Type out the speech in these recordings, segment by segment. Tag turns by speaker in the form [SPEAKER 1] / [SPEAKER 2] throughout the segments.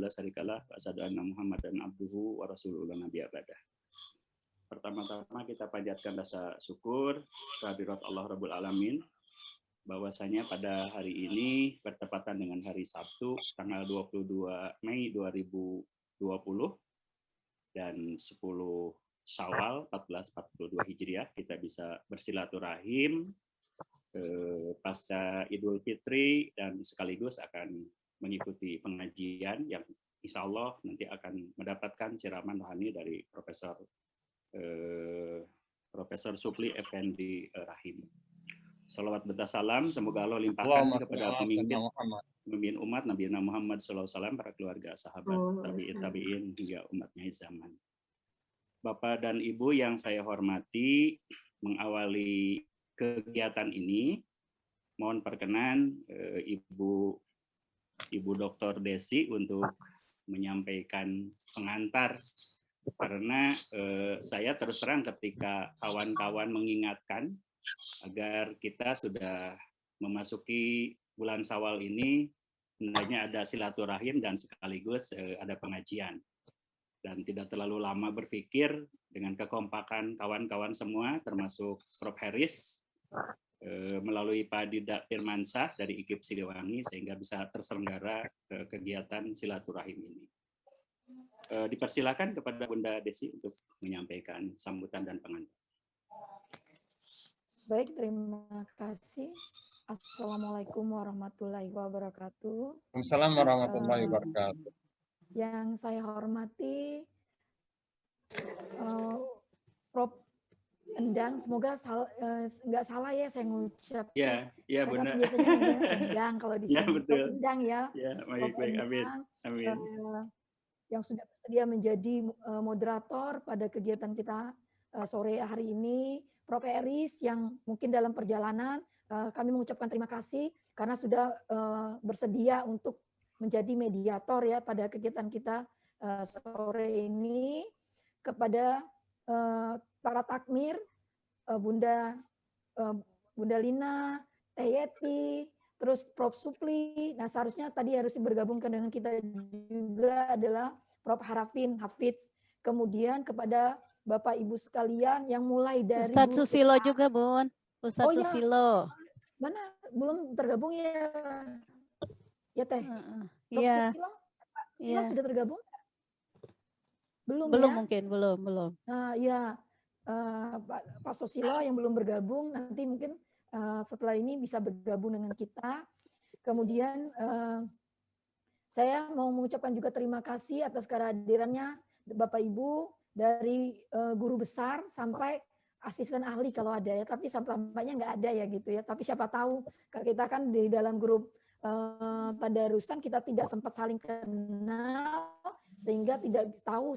[SPEAKER 1] la syarikalah wa asyhadu anna Muhammadan abduhu wa rasuluhu la nabiyya ba'dah. Pertama-tama kita panjatkan rasa syukur kehadirat Allah Rabbul Alamin bahwasanya pada hari ini bertepatan dengan hari Sabtu tanggal 22 Mei 2020 dan 10 Syawal 1442 Hijriah kita bisa bersilaturahim pasca Idul Fitri dan sekaligus akan mengikuti pengajian yang insya Allah nanti akan mendapatkan siraman rohani dari Profesor Supli Effendi Rahim. Salawat bertasalam, semoga Allah limpahkan kepada pemimpin umat Nabi Muhammad SAW, para keluarga, sahabat, tabi'in hingga umatnya zaman. Bapak dan Ibu yang saya hormati, mengawali kegiatan ini, mohon perkenan Ibu Dr. Desi untuk menyampaikan pengantar, karena saya terus terang ketika kawan-kawan mengingatkan agar kita sudah memasuki bulan Syawal ini, hendaknya ada silaturahim dan sekaligus ada pengajian. Dan tidak terlalu lama berpikir dengan kekompakan kawan-kawan semua, termasuk Prof. Haris, melalui Pak Didak Firmansyah dari IKIP Siliwangi, sehingga bisa terselenggara kegiatan silaturahim ini. Dipersilakan kepada Bunda Desi untuk menyampaikan sambutan dan pengantar.
[SPEAKER 2] Baik, terima kasih. Assalamualaikum warahmatullahi wabarakatuh.
[SPEAKER 3] Waalaikumsalam warahmatullahi wabarakatuh.
[SPEAKER 2] Yang saya hormati Prof. Endang, semoga nggak salah ya saya ngucap.
[SPEAKER 1] Ya,
[SPEAKER 2] karena
[SPEAKER 1] benar.
[SPEAKER 2] biasanya manggil Endang kalau di sini.
[SPEAKER 1] Ya,
[SPEAKER 2] Prof. Endang ya.
[SPEAKER 1] Ya,
[SPEAKER 2] Prof.
[SPEAKER 1] baik,
[SPEAKER 2] Endang,
[SPEAKER 1] amin.
[SPEAKER 2] Yang sudah bersedia menjadi moderator pada kegiatan kita sore hari ini. Prof. Eris yang mungkin dalam perjalanan kami mengucapkan terima kasih karena sudah bersedia untuk menjadi mediator ya pada kegiatan kita sore ini. Kepada para takmir, Bunda Lina, Teh Yeti, terus Prof. Supli. Nah, seharusnya tadi harus bergabungkan dengan kita juga adalah Prof. Harafin Hafidz. Kemudian kepada Bapak Ibu sekalian yang mulai dari
[SPEAKER 4] Ustadz Susilo juga, Bun. Ustadz Susilo.
[SPEAKER 2] Mana belum tergabung ya? Ya, Teh. Prof.
[SPEAKER 4] Iya.
[SPEAKER 2] Susilo sudah tergabung? Belum
[SPEAKER 4] ya?
[SPEAKER 2] Mungkin,
[SPEAKER 4] belum.
[SPEAKER 2] Nah, ya, Pak Susilo yang belum bergabung, nanti mungkin setelah ini bisa bergabung dengan kita. Kemudian saya mau mengucapkan juga terima kasih atas kehadirannya Bapak Ibu dari guru besar sampai asisten ahli kalau ada ya, tapi sampainya nggak ada ya gitu ya. Tapi siapa tahu kita kan di dalam grup tadarusan kita tidak sempat saling kenal, sehingga tidak tahu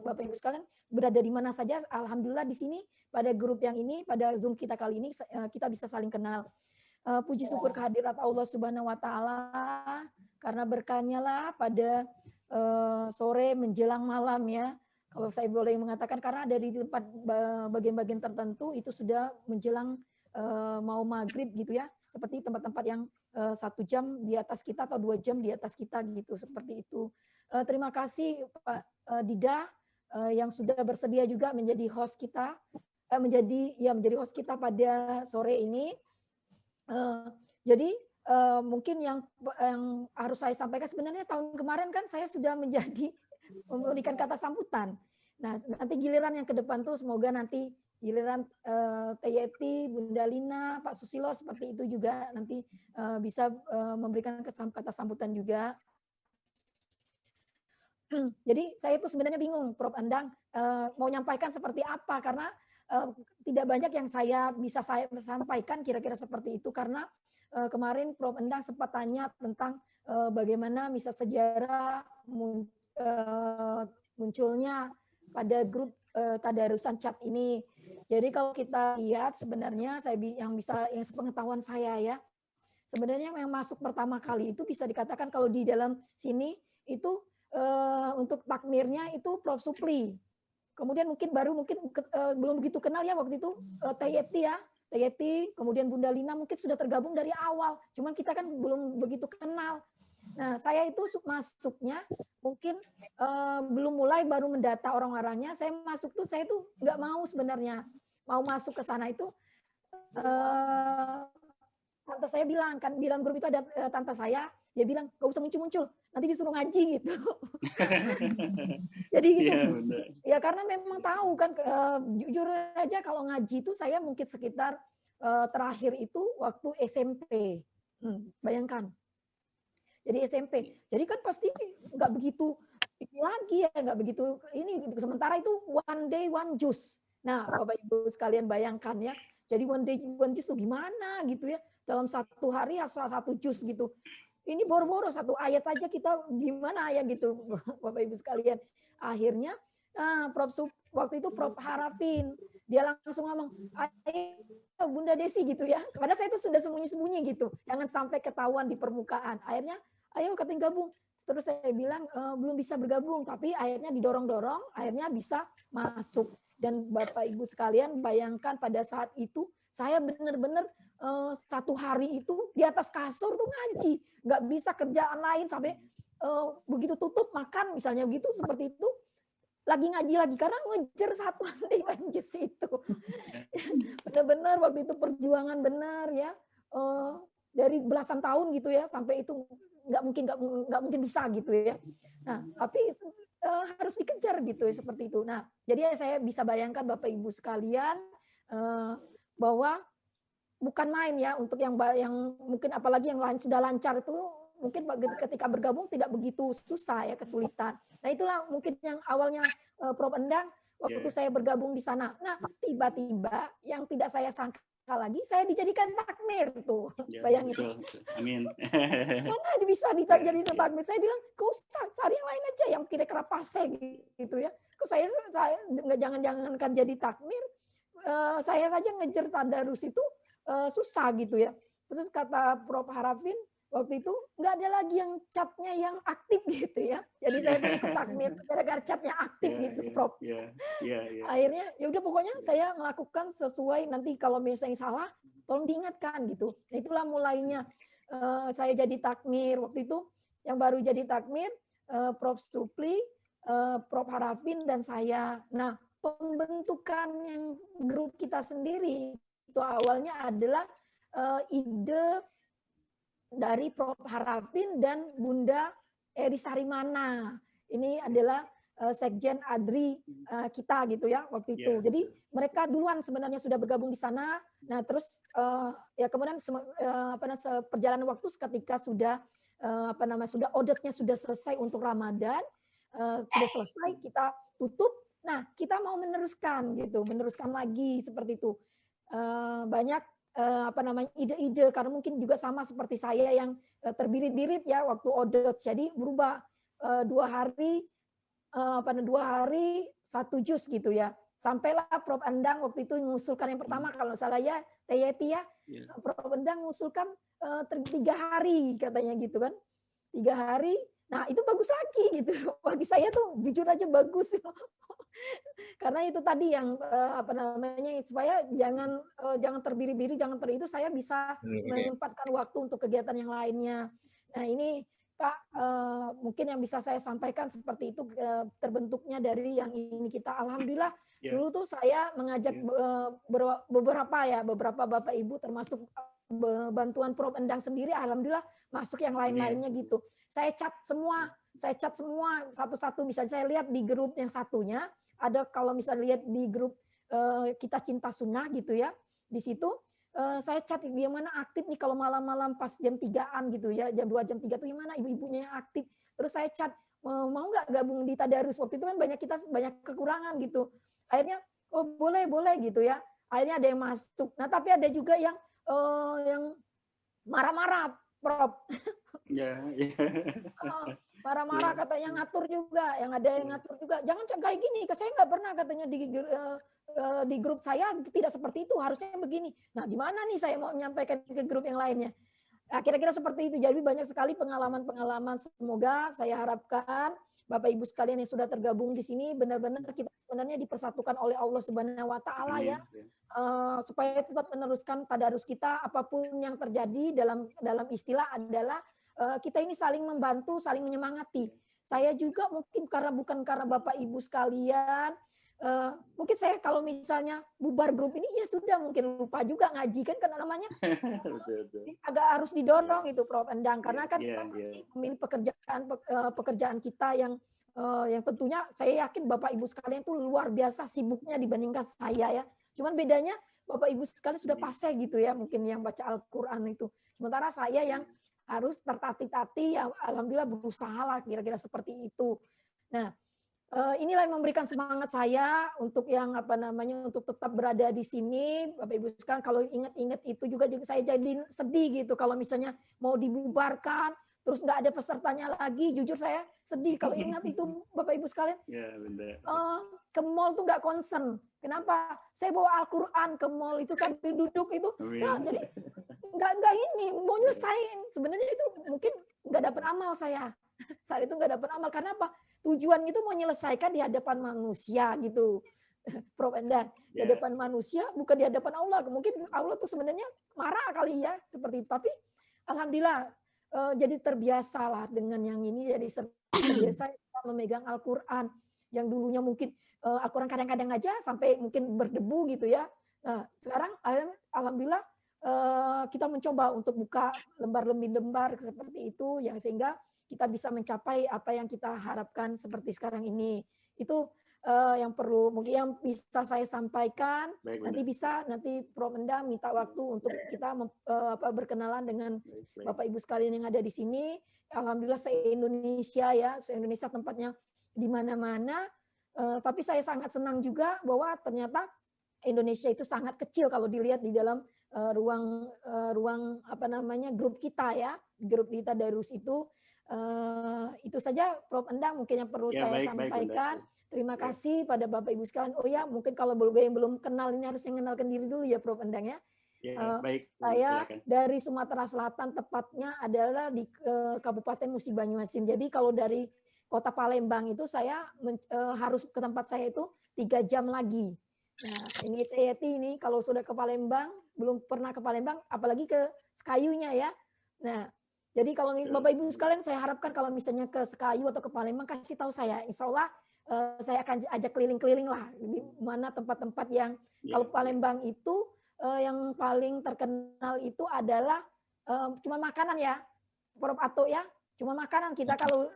[SPEAKER 2] Bapak Ibu sekalian berada di mana saja. Alhamdulillah di sini pada grup yang ini, pada Zoom kita kali ini kita bisa saling kenal. Puji syukur kehadirat Allah Subhanahu wa taala, karena berkahnya lah pada sore menjelang malam ya. Kalau saya boleh mengatakan, karena ada di tempat bagian-bagian tertentu itu sudah menjelang mau maghrib gitu ya, seperti tempat-tempat yang 1 jam di atas kita atau 2 jam di atas kita gitu, seperti itu. Terima kasih Pak Dida yang sudah bersedia juga menjadi host kita, menjadi host kita pada sore ini. Jadi mungkin yang harus saya sampaikan, sebenarnya tahun kemarin kan saya sudah memberikan kata sambutan. Nah, nanti giliran yang ke depan tuh semoga nanti giliran Teh Yeti, Bunda Lina, Pak Susilo seperti itu juga nanti bisa memberikan kata sambutan juga. Jadi saya tuh sebenarnya bingung, Prof. Endang mau nyampaikan seperti apa, karena tidak banyak yang saya bisa sampaikan kira-kira seperti itu, karena kemarin Prof. Endang sempat tanya tentang bagaimana misal sejarah munculnya pada grup tadarusan chat ini. Jadi kalau kita lihat sebenarnya yang sepengetahuan saya ya, sebenarnya yang masuk pertama kali itu bisa dikatakan kalau di dalam sini itu untuk takmirnya itu Prof. Supli. Kemudian mungkin belum begitu kenal ya waktu itu Teh Yeti ya. Teh Yeti, kemudian Bunda Lina mungkin sudah tergabung dari awal. Cuman kita kan belum begitu kenal. Nah, saya itu masuknya mungkin belum mulai, baru mendata orang-orangnya. Saya masuk tuh, saya tuh nggak mau sebenarnya mau masuk ke sana itu. Tante saya bilang kan, di dalam grup itu ada tante saya, dia bilang gak usah muncul-muncul, nanti disuruh ngaji gitu. Jadi gitu. Ya karena memang tahu kan, jujur aja kalau ngaji itu saya mungkin sekitar terakhir itu waktu SMP. Bayangkan. Jadi SMP. Jadi kan pasti nggak begitu ini lagi ya, nggak begitu ini. Sementara itu one day one juice. Nah, Bapak Ibu sekalian bayangkan ya. Jadi one day one juice itu gimana gitu ya. Dalam satu hari satu jus gitu. Ini boro-boro satu ayat aja kita gimana ya gitu, Bapak Ibu sekalian. Akhirnya waktu itu Prof Harafin, dia langsung ngomong, ayo Bunda Desi gitu ya. Padahal saya itu sudah sembunyi-sembunyi gitu. Jangan sampai ketahuan di permukaan. Akhirnya, ayo katanya gabung. Terus saya bilang, belum bisa bergabung. Tapi akhirnya didorong-dorong, akhirnya bisa masuk. Dan Bapak Ibu sekalian bayangkan pada saat itu, saya benar-benar satu hari itu di atas kasur tuh ngaji. Nggak bisa kerjaan lain sampai begitu tutup makan misalnya begitu, seperti itu. Lagi ngaji lagi karena ngejar satu hari manjus itu. Benar-benar waktu itu perjuangan benar ya, dari belasan tahun gitu ya, sampai itu nggak mungkin bisa gitu ya. Nah tapi harus dikejar gitu ya, seperti itu. Nah jadi saya bisa bayangkan Bapak Ibu sekalian bahwa bukan main ya, untuk yang mungkin apalagi yang lain sudah lancar itu mungkin ketika bergabung tidak begitu susah ya, kesulitan. Nah itulah mungkin yang awalnya Prof Endang waktu saya bergabung di sana. Nah tiba-tiba yang tidak saya sangka lagi, saya dijadikan takmir tuh. Bayangin.
[SPEAKER 1] Betul. Amin.
[SPEAKER 2] Mana bisa dijadikan takmir? Saya bilang, kau cari yang lain aja yang kira-kira pase gitu ya. Kok saya jangan-jangankan jadi takmir, saya saja ngejar tadarus itu susah gitu ya. Terus kata Prof Harafin waktu itu nggak ada lagi yang catnya yang aktif gitu ya. Jadi saya tuh ikut takmir gara-gara catnya aktif gitu, Prof. Akhirnya ya udah pokoknya saya melakukan sesuai, nanti kalau misalnya salah tolong diingatkan gitu. Nah, itulah mulainya saya jadi takmir waktu itu. Yang baru jadi takmir Prof Supli, Prof Harafin dan saya. Nah, pembentukan yang grup kita sendiri itu awalnya adalah ide dari Prof Harafin dan Bunda Eri Sarimana. Ini adalah sekjen ADRI kita gitu ya waktu itu. Jadi mereka duluan sebenarnya sudah bergabung di sana. Nah terus ya kemudian perjalanan waktu ketika sudah sudah auditnya sudah selesai untuk Ramadan, sudah selesai kita tutup. Nah kita mau meneruskan gitu, meneruskan lagi seperti itu. Banyak ide-ide, karena mungkin juga sama seperti saya yang terbirit-birit ya waktu audit, jadi berubah 2 hari 1 juz gitu ya. Sampailah Prof Endang waktu itu mengusulkan yang pertama, kalau salah ya Teyeti ya, Prof Endang mengusulkan 3 hari katanya gitu kan, 3 hari. Nah itu bagus lagi gitu, bagi saya tuh jujur aja bagus. Karena itu tadi yang supaya jangan terbiri-biri, jangan itu saya bisa menyempatkan waktu untuk kegiatan yang lainnya. Nah ini Pak, mungkin yang bisa saya sampaikan seperti itu, terbentuknya dari yang ini kita. Alhamdulillah dulu tuh saya mengajak beberapa Bapak Ibu, termasuk bantuan Prof Endang sendiri, alhamdulillah masuk yang lain-lainnya gitu. Saya cat semua satu-satu. Misalnya saya lihat di grup yang satunya ada, kalau misalnya lihat di grup kita cinta sunnah gitu ya, di situ saya cat dia mana aktif nih kalau malam-malam pas jam 3-an gitu ya, jam 2 jam 3 tuh yang mana ibu-ibunya yang aktif. Terus saya cat, mau nggak gabung di tadarus, waktu itu kan banyak kekurangan gitu. Akhirnya oh boleh gitu ya. Akhirnya ada yang masuk. Nah tapi ada juga yang marah-marah, Prof. Marah-marah katanya ngatur juga, yang ada yang ngatur juga. Jangan kayak gini, saya nggak pernah katanya di grup saya tidak seperti itu, harusnya begini. Nah gimana nih saya mau menyampaikan ke grup yang lainnya? Nah, kira-kira seperti itu. Jadi banyak sekali pengalaman-pengalaman. Semoga saya harapkan Bapak Ibu sekalian yang sudah tergabung di sini benar-benar kita sebenarnya dipersatukan oleh Allah Subhanahu wa taala ya. Supaya tetap meneruskan tadarus kita, apapun yang terjadi, dalam istilah adalah kita ini saling membantu, saling menyemangati. Saya juga mungkin bukan karena Bapak Ibu sekalian, mungkin saya kalau misalnya bubar grup ini ya sudah mungkin lupa juga ngaji kan karena namanya agak harus didorong itu Prof Endang karena kan kita pasti memilih pekerjaan kita yang tentunya saya yakin Bapak Ibu sekalian itu luar biasa sibuknya dibandingkan saya ya. Cuman bedanya Bapak Ibu sekalian sudah fase gitu ya mungkin yang baca Al-Qur'an itu. Sementara saya yang harus tertatih-tatih ya alhamdulillah berusaha lah kira-kira seperti itu. Nah, inilah yang memberikan semangat saya untuk yang untuk tetap berada di sini. Bapak Ibu sekalian kalau ingat-ingat itu juga saya jadi sedih gitu kalau misalnya mau dibubarkan terus nggak ada pesertanya lagi, jujur saya sedih kalau ingat itu Bapak Ibu sekalian.
[SPEAKER 1] Ya, benar.
[SPEAKER 2] Ke mall tuh nggak concern. Kenapa? Saya bawa Al-Qur'an ke mall itu sambil duduk itu. Ya, jadi nggak ini mau nyelesain. Sebenarnya itu mungkin nggak dapat amal saya. Saat itu nggak dapat amal karena apa? Tujuan itu mau menyelesaikan di hadapan manusia gitu. Prof Endang, di hadapan manusia bukan di hadapan Allah. Mungkin Allah tuh sebenarnya marah kali ya seperti itu. Tapi alhamdulillah jadi terbiasalah dengan yang ini, jadi terbiasa memegang Al-Qur'an yang dulunya mungkin Al-Qur'an kadang-kadang aja sampai mungkin berdebu gitu ya. Nah, sekarang alhamdulillah kita mencoba untuk buka lembar demi lembar seperti itu yang sehingga kita bisa mencapai apa yang kita harapkan seperti sekarang ini. Itu yang perlu mungkin yang bisa saya sampaikan. Nanti Prof Endang minta waktu untuk kita berkenalan dengan Bapak Ibu sekalian yang ada di sini. Alhamdulillah se-Indonesia ya, se-Indonesia tempatnya di mana-mana. Tapi saya sangat senang juga bahwa ternyata Indonesia itu sangat kecil kalau dilihat di dalam ruang grup kita ya, grup kita Darus itu. Itu saja Prof Endang mungkin yang perlu saya sampaikan. Terima kasih pada Bapak Ibu sekalian. Oh ya, mungkin kalau yang belum kenal ini harus mengenalkan diri dulu ya Prof Endang ya. Saya dari Sumatera Selatan, tepatnya adalah di Kabupaten Musi Banyuasin. Jadi kalau dari Kota Palembang itu saya harus ke tempat saya itu 3 jam lagi. Nah, ini Teti ini kalau sudah ke Palembang, belum pernah ke Palembang, apalagi ke Sekayunya ya. Nah, jadi kalau Bapak Ibu sekalian saya harapkan kalau misalnya ke Sekayu atau ke Palembang kasih tahu saya. Insya Allah saya akan ajak keliling-keliling lah di mana tempat-tempat yang kalau Palembang itu yang paling terkenal itu adalah cuma makanan ya, Prof Ato ya, cuma makanan kita kalau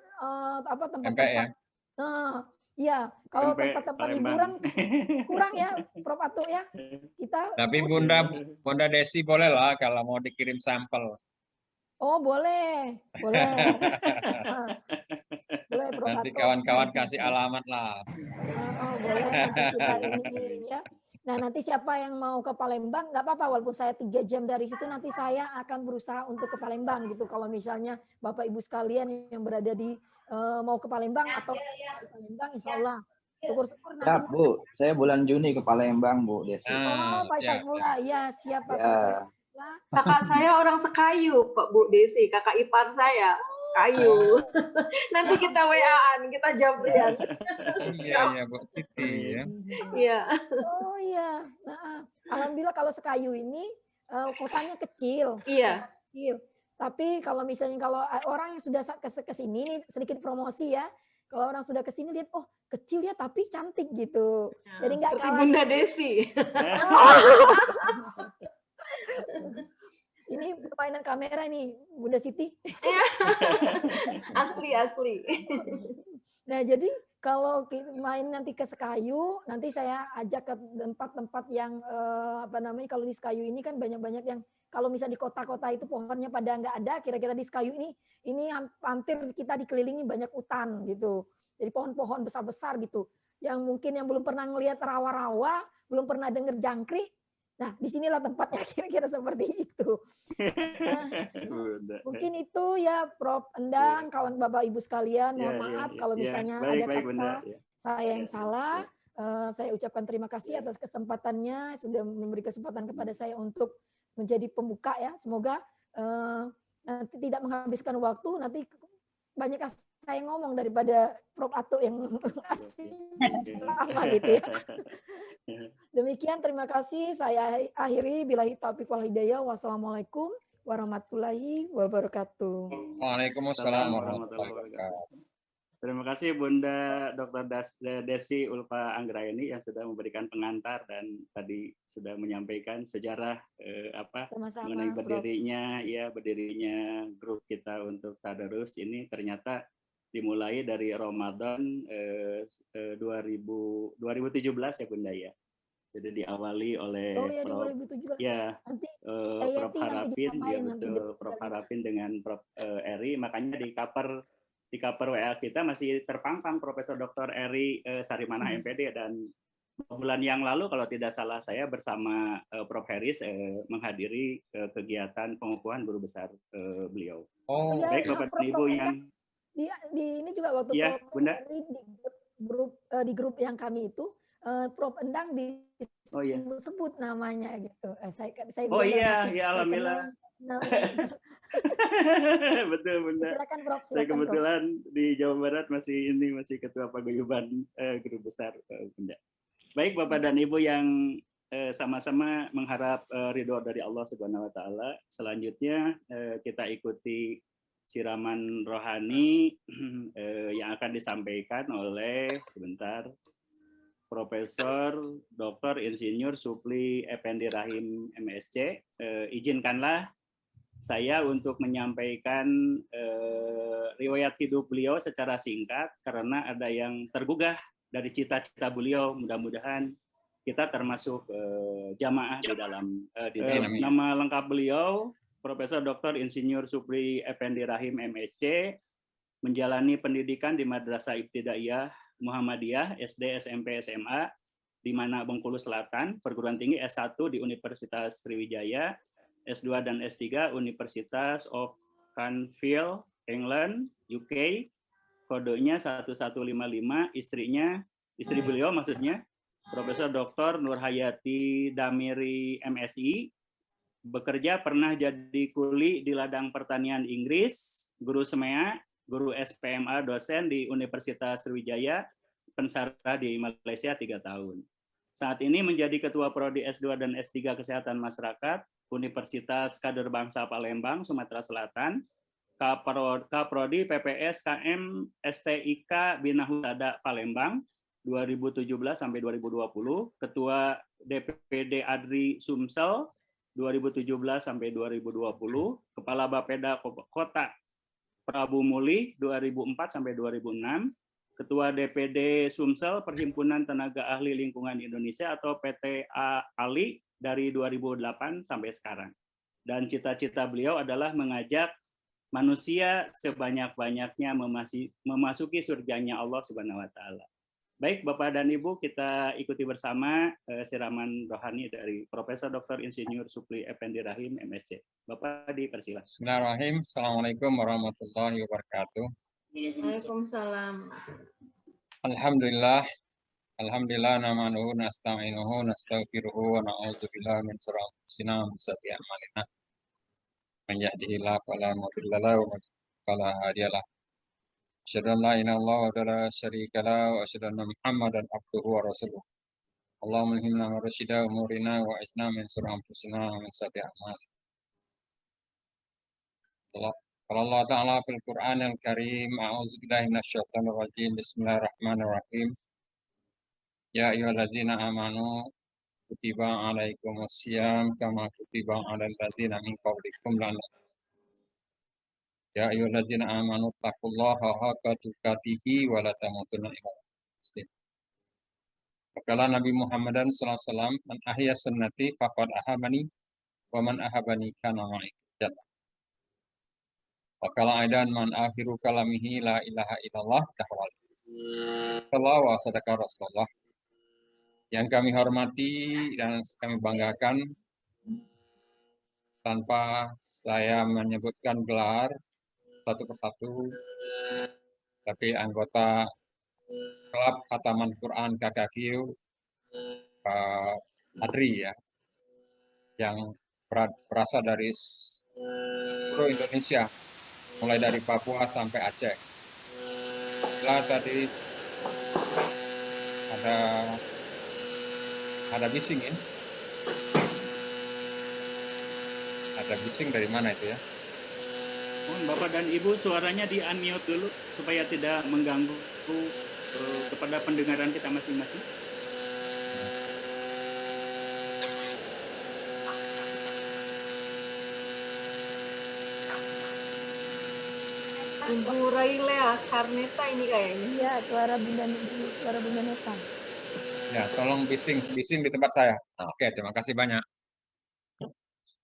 [SPEAKER 2] tempat-tempat ya. Iya, kalau tempat-tempat hiburan kurang ya, Prof Ato ya. Kita.
[SPEAKER 3] Tapi Bunda Desi boleh lah kalau mau dikirim sampel.
[SPEAKER 2] Oh boleh. Boleh Prof
[SPEAKER 3] Nanti
[SPEAKER 2] Ato.
[SPEAKER 3] kawan-kawan kasih alamat lah.
[SPEAKER 2] Boleh nanti kita ini ya. Nah nanti siapa yang mau ke Palembang nggak apa-apa walaupun saya 3 jam dari situ nanti saya akan berusaha untuk ke Palembang gitu. Kalau misalnya Bapak Ibu sekalian yang berada di mau ke Palembang atau ke Palembang, Insya Allah. Syukur-syukur nanti.
[SPEAKER 5] Siap Bu, saya bulan Juni ke Palembang Bu Desi.
[SPEAKER 2] Pak Saifullah, ya siap Pak Saifullah.
[SPEAKER 6] Kakak saya orang Sekayu, Pak Bu Desi, kakak ipar saya Sekayu. Nanti kita WA-an, kita jabrian.
[SPEAKER 3] Iya, Bu Siti ya.
[SPEAKER 6] Iya.
[SPEAKER 2] Oh iya. Nah, alhamdulillah kalau Sekayu ini kotanya kecil.
[SPEAKER 6] Iya.
[SPEAKER 2] Kecil. Tapi kalau misalnya orang yang sudah ke sini sedikit promosi ya. Kalau orang sudah ke sini lihat oh kecil ya tapi cantik gitu. Jadi nggak kalah.
[SPEAKER 6] Bunda Desi.
[SPEAKER 2] Ini permainan kamera nih, Bunda Siti.
[SPEAKER 6] Asli.
[SPEAKER 2] Nah, jadi kalau main nanti ke Sekayu, nanti saya ajak ke tempat-tempat yang kalau di Sekayu ini kan banyak-banyak yang kalau misalnya di kota-kota itu pohonnya pada nggak ada, kira-kira di Sekayu ini hampir kita dikelilingi banyak hutan gitu. Jadi pohon-pohon besar-besar gitu. Yang mungkin yang belum pernah ngelihat rawa-rawa, belum pernah dengar jangkrik. Nah, disinilah tempatnya kira-kira seperti itu. Nah, mungkin itu ya Prof Endang, kawan Bapak Ibu sekalian, mohon maaf kalau misalnya ada kata saya yang salah. Saya ucapkan terima kasih atas kesempatannya, sudah memberi kesempatan kepada saya untuk menjadi pembuka ya. Semoga nanti tidak menghabiskan waktu, nanti banyak saya ngomong daripada Prof Ato yang lama gitu ya. Demikian terima kasih. Saya akhiri billahi taufiq wal hidayah. Wassalamualaikum warahmatullahi wabarakatuh.
[SPEAKER 3] Waalaikumsalam warahmatullahi wabarakatuh.
[SPEAKER 1] Terima kasih Bunda Dr. Desi Ulfa Anggraeni yang sudah memberikan pengantar dan tadi sudah menyampaikan sejarah mengenai berdirinya grup kita untuk tadarus ini ternyata dimulai dari Ramadan 2017 ya Bunda ya. Jadi diawali oleh Prof Harapin, ya betul, Prof Harapin dengan Prof Eri, makanya di cover WA kita masih terpampang Profesor Dr. Eri Sarimana MPD, dan bulan yang lalu kalau tidak salah saya bersama Prof Heris menghadiri kegiatan pengukuhan guru besar beliau. Baik Bapak dan Ibu yang
[SPEAKER 2] di ini juga waktu Prof Eri di grup yang kami itu Prof Endang disebut namanya gitu. Saya
[SPEAKER 1] alhamdulillah. Betul Bunda.
[SPEAKER 2] Silakan Prof.
[SPEAKER 1] Saya kebetulan di Jawa Barat masih ketua paguyuban guru besar Bunda. Baik Bapak dan Ibu yang sama-sama mengharap ridho dari Allah Subhanahu wa taala. Selanjutnya kita ikuti siraman rohani yang akan disampaikan oleh Profesor Dr. Insinyur Supli Effendi Rahim MSc. Izinkanlah saya untuk menyampaikan riwayat hidup beliau secara singkat karena ada yang tergugah dari cita-cita beliau. Mudah-mudahan kita termasuk jamaah di dalam nama lengkap beliau Profesor Dr. Insinyur Supli Effendi Rahim MSc, menjalani pendidikan di Madrasah Ibtidaiyah Muhammadiyah SD, SMP, SMA di Mana Bengkulu Selatan, perguruan tinggi S1 di Universitas Sriwijaya, S2 dan S3 Universitas of Canfield, England, UK, kodenya 1155, istri beliau maksudnya, Profesor Dr. Nurhayati Damiri MSI, bekerja pernah jadi kuli di ladang pertanian Inggris, guru SMEA, guru SPMA, dosen di Universitas Sriwijaya, pensarjana di Malaysia 3 tahun. Saat ini menjadi Ketua Prodi S2 dan S3 Kesehatan Masyarakat, Universitas Kader Bangsa Palembang, Sumatera Selatan, Kaprodi PPS KM STIK Bina Husada Palembang 2017 sampai 2020, Ketua DPD Adri Sumsel 2017 sampai 2020, Kepala Bapeda Kota Prabu Muli 2004 sampai 2006, Ketua DPD Sumsel Perhimpunan Tenaga Ahli Lingkungan Indonesia atau PTA ALI dari 2008 sampai sekarang. Dan cita-cita beliau adalah mengajak manusia sebanyak-banyaknya memasuki surganya Allah Subhanahu wa taala. Baik Bapak dan Ibu, kita ikuti bersama siraman rohani dari Profesor Dr. Insinyur Supli Effendi Rahim MSc. Bapak dipersilakan.
[SPEAKER 3] Bismillahirrahmanirrahim. Assalamualaikum warahmatullahi wabarakatuh.
[SPEAKER 6] Waalaikumsalam.
[SPEAKER 3] Alhamdulillah namanuhu nasta'inuhu nastaghfiruhu wa na'udzubillahi min syururi anfusina wa min sayyiati a'malina. Man yahdihillahu fala mudilla lahu wa man yudlil fala hadiya lahu. Asyhadu an la ilaha illallah wa la syarika lahu wa asyhadu anna Muhammadan abduhu wa rasuluh. Allahumma ilhimna ma rasyida umurina wa isna min syururi anfusina wa min sayyiati a'malina. Allah Ta'ala fil Qur'anil Karim, a'udzu billahi minasyaitonir rajim. Bismillahirrahmanirrahim. Ya ayyuhallazina amanu kutiba alaikumusiyam kama kutiba alal ladzina min qablikum la'allakum. Ya ayyuhallazina amanu taqullaha haqqa tuqatih wa la tamutunna illa wa antum muslimun. Kala Nabi Muhammadan sallallahu alaihi wasallam, man ahya sunnati faqad ahabani wa man ahabani kana ma'i jannah. Wakala aidan man akhiru kalamihi la ilaha illallah dahwal. Sallallahu wa sadaka Rasulullah. Yang kami hormati dan kami banggakan, tanpa saya menyebutkan gelar satu persatu, tapi anggota klub Khataman Quran KKQ Pak Adri ya, yang berasal dari seluruh Indonesia, mulai dari Papua sampai Aceh. Setelah tadi ada bising ya. Ada bising dari mana itu ya?
[SPEAKER 1] Mohon Bapak dan Ibu suaranya di-unmute dulu supaya tidak mengganggu kepada pendengaran kita masing-masing.
[SPEAKER 6] Ibu Railea Karneta ini kayaknya.
[SPEAKER 2] Iya, suara Bunda Neta.
[SPEAKER 3] Ya, tolong bising di tempat saya. Oke, terima kasih banyak.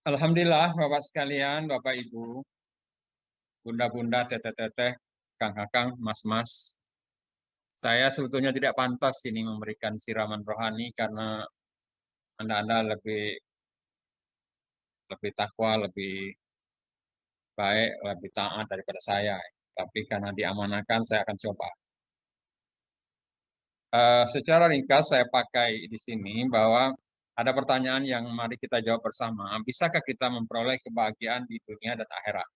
[SPEAKER 3] Alhamdulillah, Bapak sekalian, Bapak Ibu, Bunda-bunda, teteh-teteh, Kang-kakang, Mas-mas. Saya sebetulnya tidak pantas ini memberikan siraman rohani karena Anda lebih takwa, lebih baik, lebih taat daripada saya. Tapi karena diamanahkan, saya akan coba. Secara ringkas saya pakai di sini bahwa ada pertanyaan yang mari kita jawab bersama. Bisakah kita memperoleh kebahagiaan di dunia dan akhirat?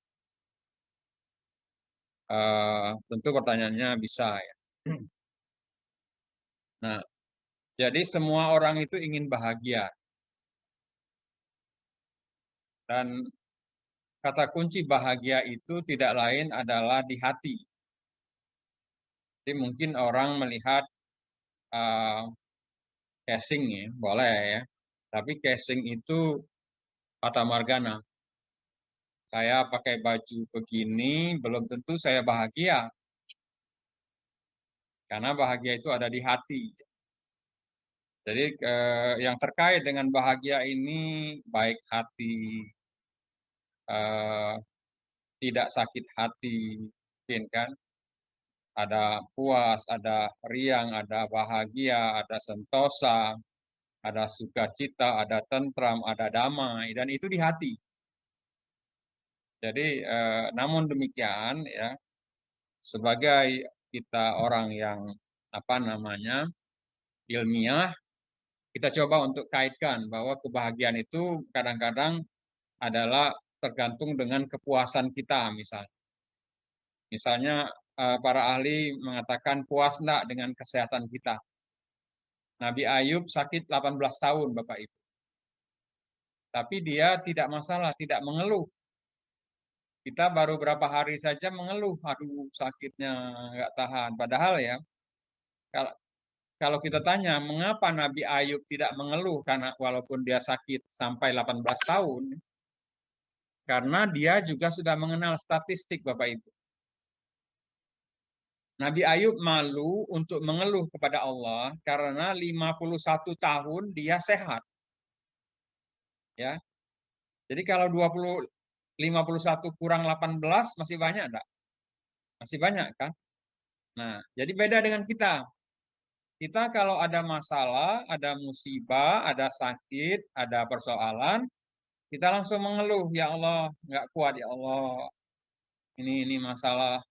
[SPEAKER 3] Tentu pertanyaannya bisa ya. Nah, jadi semua orang itu ingin bahagia. Dan kata kunci bahagia itu tidak lain adalah di hati. Jadi mungkin orang melihat casing ya, boleh ya. Tapi casing itu fata morgana. Saya pakai baju begini, belum tentu saya bahagia. Karena bahagia itu ada di hati. Jadi yang terkait dengan bahagia ini, baik hati, tidak sakit hati, mungkin kan. Ada puas, ada riang, ada bahagia, ada sentosa, ada sukacita, ada tentram, ada damai, dan itu di hati. Jadi, namun demikian ya, sebagai kita orang yang ilmiah, kita coba untuk kaitkan bahwa kebahagiaan itu kadang-kadang adalah tergantung dengan kepuasan kita misalnya. Misalnya para ahli mengatakan puas enggak dengan kesehatan kita. Nabi Ayub sakit 18 tahun Bapak Ibu. Tapi dia tidak masalah, tidak mengeluh. Kita baru berapa hari saja mengeluh, aduh sakitnya nggak tahan. Padahal ya, kalau kita tanya mengapa Nabi Ayub tidak mengeluh karena walaupun dia sakit sampai 18 tahun, karena dia juga sudah mengenal statistik Bapak Ibu. Nabi Ayub malu untuk mengeluh kepada Allah karena 51 tahun dia sehat. Ya. Jadi kalau 51 kurang 18 masih banyak enggak? Masih banyak kan? Nah, jadi beda dengan kita. Kita kalau ada masalah, ada musibah, ada sakit, ada persoalan, kita langsung mengeluh, ya Allah, nggak kuat ya Allah. Ini masalah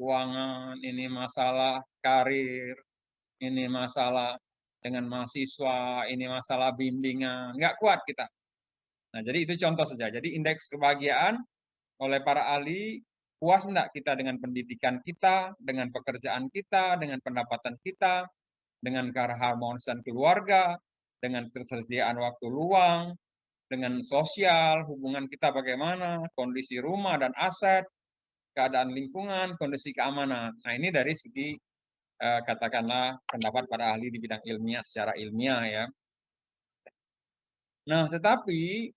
[SPEAKER 3] keuangan, ini masalah karir, ini masalah dengan mahasiswa, ini masalah bimbingan, nggak kuat kita. Nah, jadi itu contoh saja. Jadi indeks kebahagiaan oleh para ahli, puas enggak kita dengan pendidikan kita, dengan pekerjaan kita, dengan pendapatan kita, dengan keharmonisan keluarga, dengan ketersediaan waktu luang, dengan sosial, hubungan kita bagaimana, kondisi rumah dan aset, keadaan lingkungan, kondisi keamanan. Nah, ini dari segi katakanlah pendapat para ahli di bidang ilmiah secara ilmiah ya. Nah, tetapi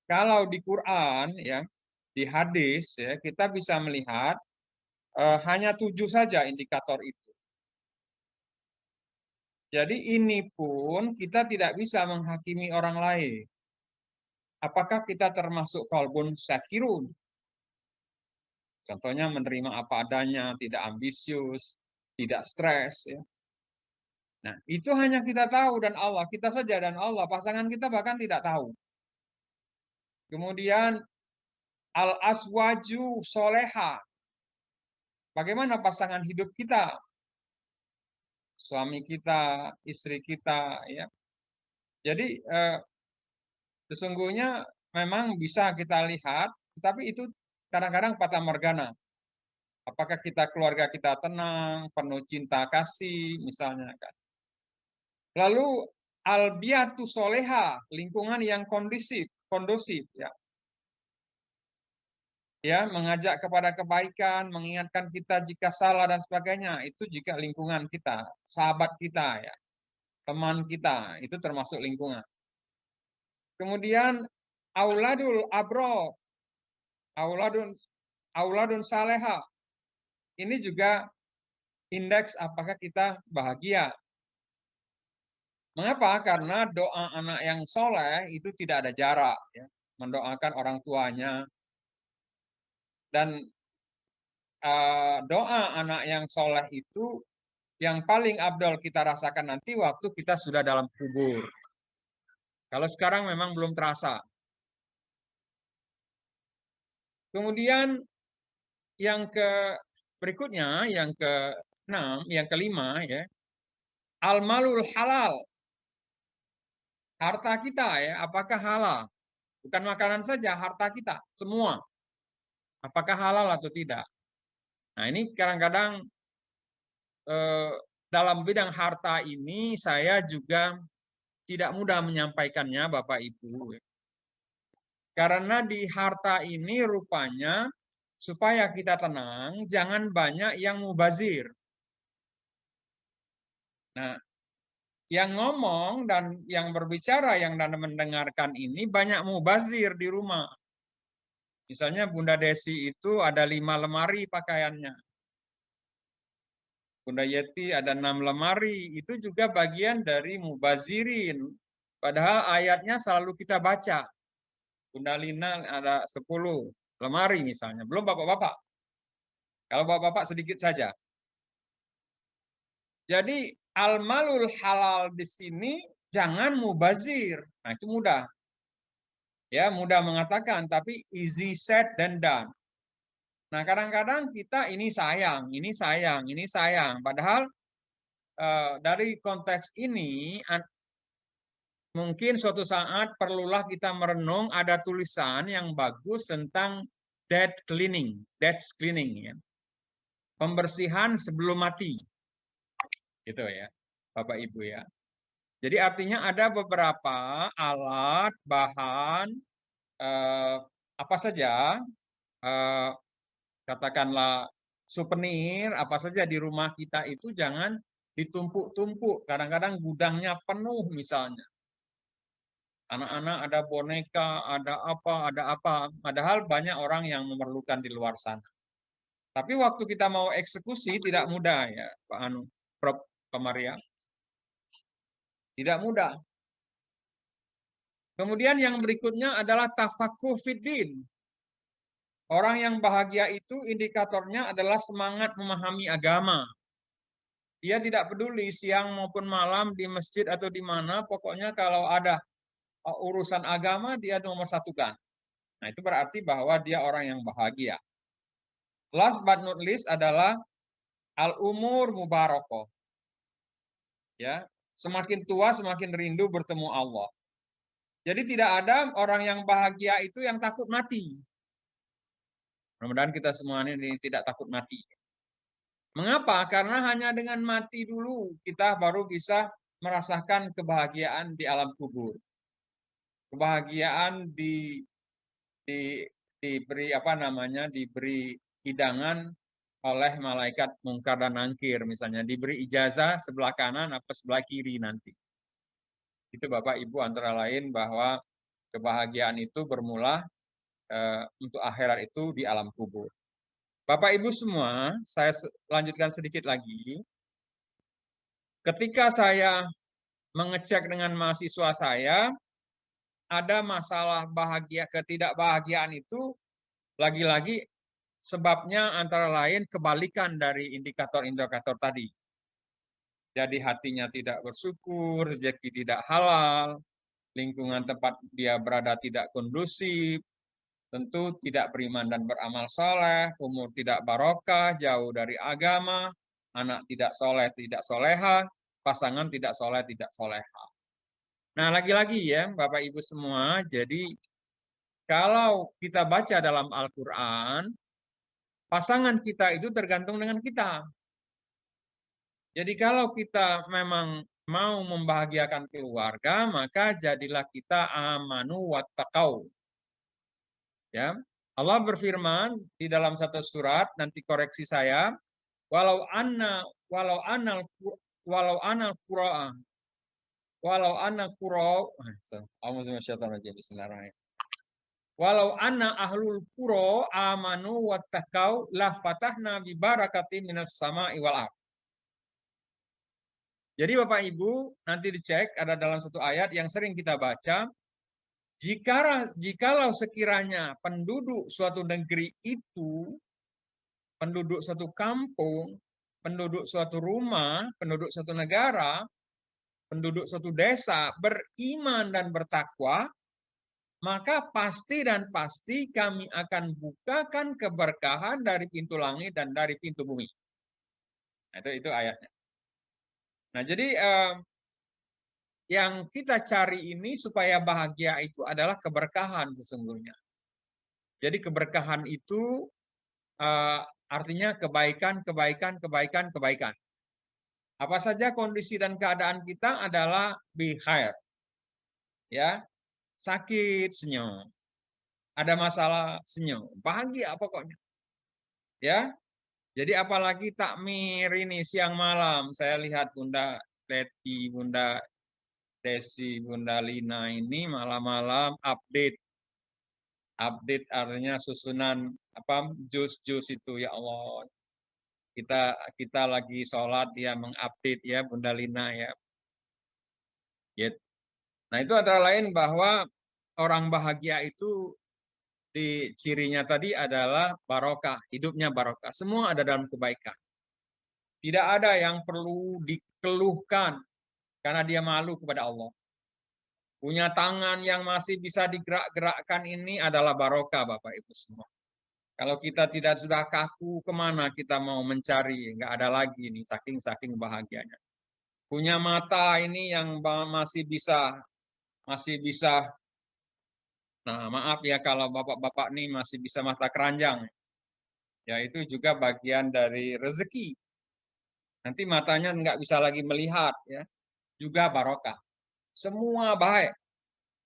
[SPEAKER 3] kalau di Quran ya, di hadis ya, kita bisa melihat hanya 7 saja indikator itu. Jadi ini pun kita tidak bisa menghakimi orang lain. Apakah kita termasuk qalbun syakirun? Contohnya menerima apa adanya, tidak ambisius, tidak stres ya. Nah, itu hanya kita tahu dan Allah, kita saja dan Allah, pasangan kita bahkan tidak tahu. Kemudian al-aswaju soleha. Bagaimana pasangan hidup kita? Suami kita, istri kita, ya. Jadi sesungguhnya memang bisa kita lihat, tetapi itu kadang-kadang fata morgana. Apakah keluarga kita tenang, penuh cinta kasih, misalnya kan. Lalu al-biatu soleha, lingkungan yang kondusif, ya. ya, mengajak kepada kebaikan, mengingatkan kita jika salah dan sebagainya. Itu jika lingkungan kita, sahabat kita, ya, teman kita, itu termasuk lingkungan. Kemudian auladul abro, auladun saleha. Ini juga indeks apakah kita bahagia. Mengapa? Karena doa anak yang soleh itu tidak ada jarak, ya. Mendoakan orang tuanya. Dan doa anak yang soleh itu yang paling abdol kita rasakan nanti waktu kita sudah dalam kubur. Kalau sekarang memang belum terasa. Kemudian yang berikutnya, yang ke-6, yang kelima, ya, al-malul halal. Harta kita, ya, apakah halal? Bukan makanan saja, harta kita, semua. Apakah halal atau tidak? Nah, ini kadang-kadang dalam bidang harta ini saya juga tidak mudah menyampaikannya, Bapak Ibu. Karena di harta ini rupanya supaya kita tenang, jangan banyak yang mubazir. Nah, yang ngomong dan yang berbicara, yang dan mendengarkan ini banyak mubazir di rumah. Misalnya Bunda Desi itu ada 5 lemari pakaiannya. Bunda Yeti ada 6 lemari. Itu juga bagian dari mubazirin. Padahal ayatnya selalu kita baca. Bunda Lina ada 10 lemari misalnya. Belum bapak-bapak. Kalau bapak-bapak sedikit saja. Jadi al-malul halal di sini jangan mubazir. Nah, itu mudah. Ya, mudah mengatakan, tapi easy said dan done. Nah, kadang-kadang kita ini sayang, ini sayang, ini sayang. Padahal dari konteks ini mungkin suatu saat perlulah kita merenung, ada tulisan yang bagus tentang death cleaning, ya. Pembersihan sebelum mati. Gitu ya, Bapak Ibu ya. Jadi artinya ada beberapa alat, bahan, apa saja, katakanlah souvenir, apa saja di rumah kita itu jangan ditumpuk-tumpuk. Kadang-kadang gudangnya penuh misalnya. Anak-anak ada boneka, ada apa. Padahal banyak orang yang memerlukan di luar sana. Tapi waktu kita mau eksekusi tidak mudah ya, Pak Anu, Prof. Maria. Tidak mudah. Kemudian yang berikutnya adalah tafakuh fiddin. Orang yang bahagia itu indikatornya adalah semangat memahami agama. Dia tidak peduli siang maupun malam di masjid atau di mana, pokoknya kalau ada urusan agama dia nomor satukan. Nah, itu berarti bahwa dia orang yang bahagia. Last but not least adalah al-umur mubarokoh. Ya, semakin tua semakin rindu bertemu Allah. Jadi tidak ada orang yang bahagia itu yang takut mati. Mudah-mudahan kita semua ini tidak takut mati. Mengapa? Karena hanya dengan mati dulu kita baru bisa merasakan kebahagiaan di alam kubur. Kebahagiaan diberi diberi hidangan oleh malaikat mungkar dan nangkir misalnya, diberi ijazah sebelah kanan atau sebelah kiri nanti. Itu Bapak Ibu antara lain bahwa kebahagiaan itu bermula untuk akhirat itu di alam kubur. Bapak Ibu semua, saya lanjutkan sedikit lagi. Ketika saya mengecek dengan mahasiswa saya, ada masalah ketidakbahagiaan itu lagi-lagi sebabnya antara lain kebalikan dari indikator-indikator tadi. Jadi hatinya tidak bersyukur, rezeki tidak halal, lingkungan tempat dia berada tidak kondusif, tentu tidak beriman dan beramal soleh, umur tidak barokah, jauh dari agama, anak tidak soleh, tidak soleha, pasangan tidak soleh, tidak soleha. Nah, lagi-lagi ya, Bapak Ibu semua, jadi kalau kita baca dalam Al-Quran, pasangan kita itu tergantung dengan kita. Jadi kalau kita memang mau membahagiakan keluarga, maka jadilah kita amanu wattaqau. Ya, Allah berfirman di dalam satu surat, nanti koreksi saya, walau anal Qur'an walau anna qura walau anna ahlul qura amanu wattaqau la fatahna bi barakati minas sama'i wal ardh. Jadi Bapak Ibu, nanti dicek ada dalam satu ayat yang sering kita baca, jikalau sekiranya penduduk suatu negeri itu, penduduk suatu kampung, penduduk suatu rumah, penduduk suatu negara, penduduk suatu desa beriman dan bertakwa, maka pasti dan pasti kami akan bukakan keberkahan dari pintu langit dan dari pintu bumi. Nah, itu ayatnya. Nah, jadi yang kita cari ini supaya bahagia itu adalah keberkahan sesungguhnya. Jadi keberkahan itu artinya kebaikan, kebaikan, kebaikan, kebaikan. Apa saja kondisi dan keadaan kita adalah be khair. Ya, sakit senyum, ada masalah senyum, bahagia pokoknya. Ya, jadi apalagi takmir ini siang malam, saya lihat Bunda Leti, Bunda Desi, Bunda Lina ini malam-malam update artinya susunan apa jus-jus itu, ya Allah. Kita lagi sholat dia mengupdate ya Bunda Lina ya. Nah, itu antara lain bahwa orang bahagia itu di cirinya tadi adalah barokah, hidupnya barokah. Semua ada dalam kebaikan. Tidak ada yang perlu dikeluhkan karena dia malu kepada Allah. Punya tangan yang masih bisa digerak-gerakkan ini adalah barokah Bapak Ibu semua. Kalau kita tidak sudah kaku, kemana kita mau mencari? Nggak ada lagi nih, saking bahagianya. Punya mata ini yang masih bisa. Nah, maaf ya kalau bapak-bapak nih masih bisa mata keranjang. Ya, itu juga bagian dari rezeki. Nanti matanya nggak bisa lagi melihat, ya. Juga barokah. Semua baik.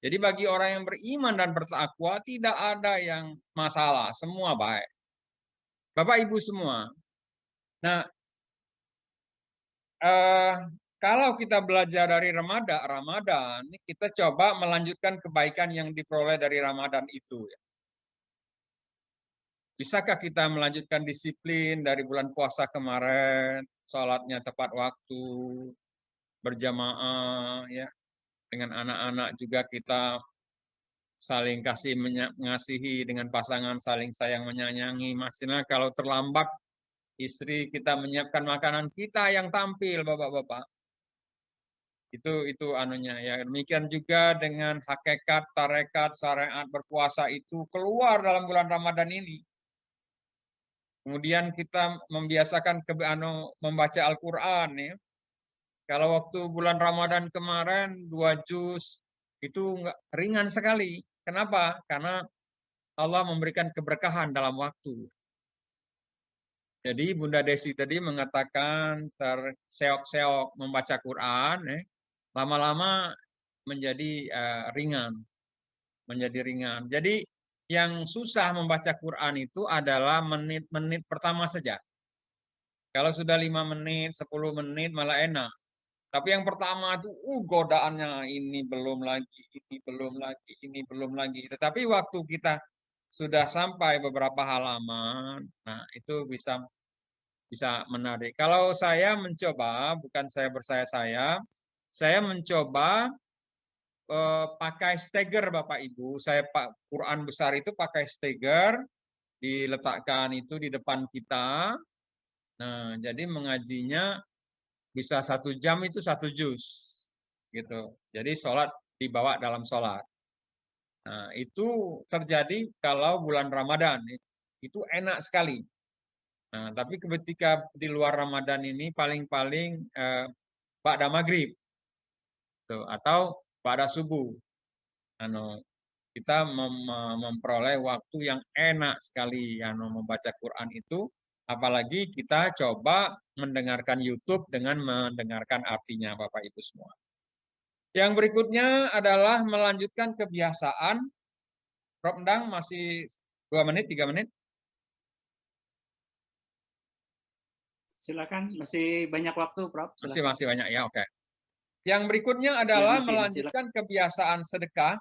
[SPEAKER 3] Jadi bagi orang yang beriman dan bertakwa tidak ada yang masalah, semua baik. Bapak Ibu semua. Nah, kalau kita belajar dari Ramadan, kita coba melanjutkan kebaikan yang diperoleh dari Ramadan itu. Bisakah kita melanjutkan disiplin dari bulan puasa kemarin, sholatnya tepat waktu, berjamaah, ya, dengan anak-anak juga kita saling kasih mengasihi dengan pasangan, saling sayang menyayangi. Maksudnya kalau terlambat istri kita menyiapkan makanan kita yang tampil, Bapak-bapak. Itu anunya ya. Demikian juga dengan hakikat, tarekat, syariat berpuasa itu keluar dalam bulan Ramadan ini. Kemudian kita membiasakan membaca Al-Qur'an ya. Kalau waktu bulan Ramadan kemarin 2 juz itu ringan sekali. Kenapa? Karena Allah memberikan keberkahan dalam waktu. Jadi Bunda Desi tadi mengatakan terseok-seok membaca Quran, lama-lama menjadi ringan. Menjadi ringan. Jadi yang susah membaca Quran itu adalah menit-menit pertama saja. Kalau sudah 5 menit, 10 menit malah enak. Tapi yang pertama itu godaannya ini belum lagi, ini belum lagi, ini belum lagi. Tetapi waktu kita sudah sampai beberapa halaman, nah itu bisa menarik. Kalau saya mencoba, bukan saya saya mencoba pakai steger Bapak Ibu. Saya Quran besar itu pakai steger, diletakkan itu di depan kita. Nah, jadi mengajinya bisa 1 jam itu 1 juz, gitu. Jadi sholat dibawa dalam sholat. Nah, itu terjadi kalau bulan Ramadan, itu enak sekali. Nah, tapi ketika di luar Ramadan ini paling-paling ba'da maghrib, atau pada subuh. Kita memperoleh waktu yang enak sekali membaca Quran itu. Apalagi kita coba mendengarkan YouTube dengan mendengarkan artinya Bapak Ibu semua. Yang berikutnya adalah melanjutkan kebiasaan. Prof. Endang masih 2 menit, 3 menit?
[SPEAKER 1] Silakan, masih banyak waktu, Prof. Silakan.
[SPEAKER 3] Masih banyak ya, oke. Yang berikutnya adalah
[SPEAKER 1] masih,
[SPEAKER 3] melanjutkan kebiasaan sedekah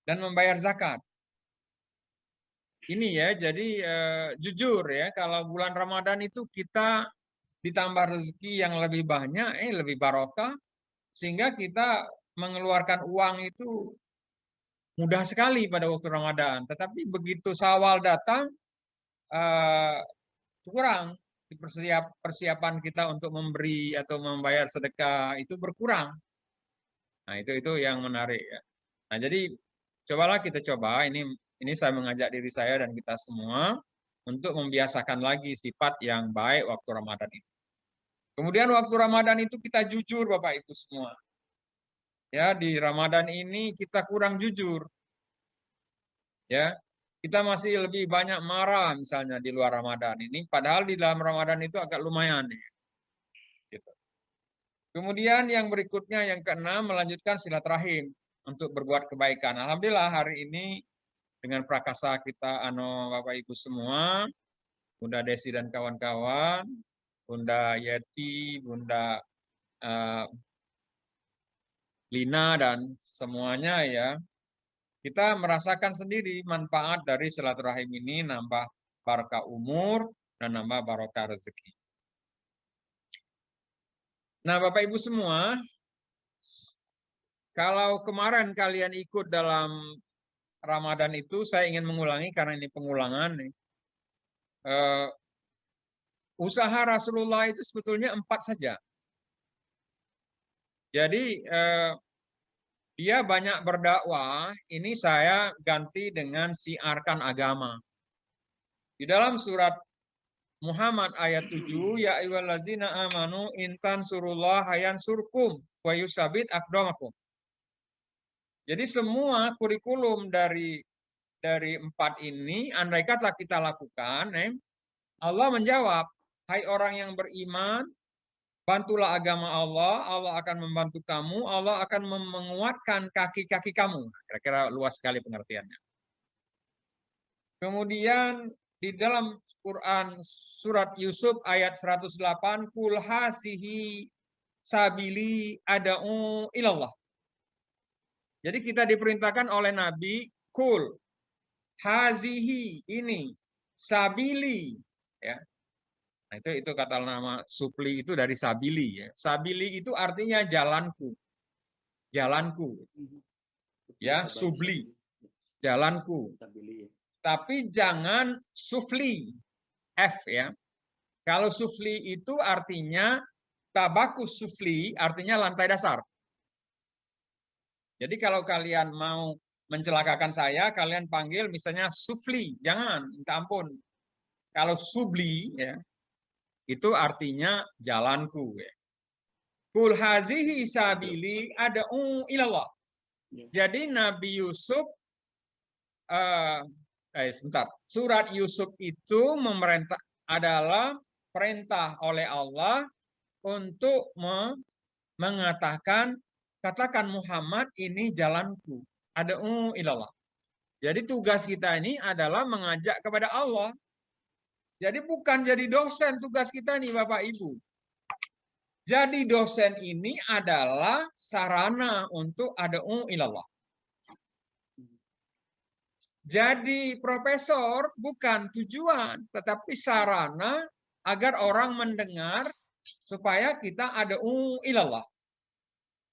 [SPEAKER 3] dan membayar zakat. Ini ya, jadi jujur ya, kalau bulan Ramadan itu kita ditambah rezeki yang lebih banyak, lebih barokah, sehingga kita mengeluarkan uang itu mudah sekali pada waktu Ramadan. Tetapi begitu Syawal datang, kurang persiapan kita untuk memberi atau membayar sedekah itu berkurang. Nah, itu yang menarik ya. Nah, jadi cobalah kita coba, ini saya mengajak diri saya dan kita semua untuk membiasakan lagi sifat yang baik waktu Ramadan itu. Kemudian waktu Ramadan itu kita jujur Bapak Ibu semua. Ya, di Ramadan ini kita kurang jujur. Ya, kita masih lebih banyak marah misalnya di luar Ramadan ini, padahal di dalam Ramadan itu agak lumayan. Ya. Gitu. Kemudian yang berikutnya, yang keenam, melanjutkan silaturahim untuk berbuat kebaikan. Alhamdulillah hari ini dengan prakasa kita, Bapak Ibu semua, Bunda Desi dan kawan-kawan, Bunda Yeti, Bunda Lina dan semuanya ya, kita merasakan sendiri manfaat dari silaturahim ini, nambah barokah umur dan nambah barokah rezeki. Nah, Bapak Ibu semua, kalau kemarin kalian ikut dalam Ramadan itu, saya ingin mengulangi karena ini pengulangan nih. Usaha Rasulullah itu sebetulnya 4 saja. Jadi dia banyak berdakwah, ini saya ganti dengan siarkan agama. Di dalam surat Muhammad ayat 7, ya ayyuhallazina amanu intan surullah hayan surkum wa yusabit aqdamakum. Jadi semua kurikulum dari 4 ini, andai kata kita lakukan, Allah menjawab, hai orang yang beriman, bantulah agama Allah, Allah akan membantu kamu, Allah akan menguatkan kaki-kaki kamu. Kira-kira luas sekali pengertiannya. Kemudian di dalam Quran surat Yusuf ayat 108, kul hasihi sabili ada'u ilallah. Jadi kita diperintahkan oleh Nabi, kul hazihi, ini sabili, ya. Nah, itu kata nama supli itu dari sabili ya. Sabili itu artinya jalanku. Jalanku. Ya, subli. Jalanku. Tapi jangan sufli. F ya. Kalau sufli itu artinya tabakus sufli, artinya lantai dasar. Jadi kalau kalian mau mencelakakan saya, kalian panggil misalnya sufli. Jangan, minta ampun. Kalau subli ya, itu artinya jalanku. Kul hazihi sabili ada'u ilallah. Jadi Nabi Yusuf, surat Yusuf itu memerintah adalah perintah oleh Allah untuk mengatakan, katakan Muhammad ini jalanku. Ada'u ilallah. Jadi tugas kita ini adalah mengajak kepada Allah. Jadi bukan jadi dosen tugas kita nih Bapak Ibu. Jadi dosen ini adalah sarana untuk ada'u ilallah. Jadi profesor bukan tujuan, tetapi sarana agar orang mendengar supaya kita ada'u ilallah.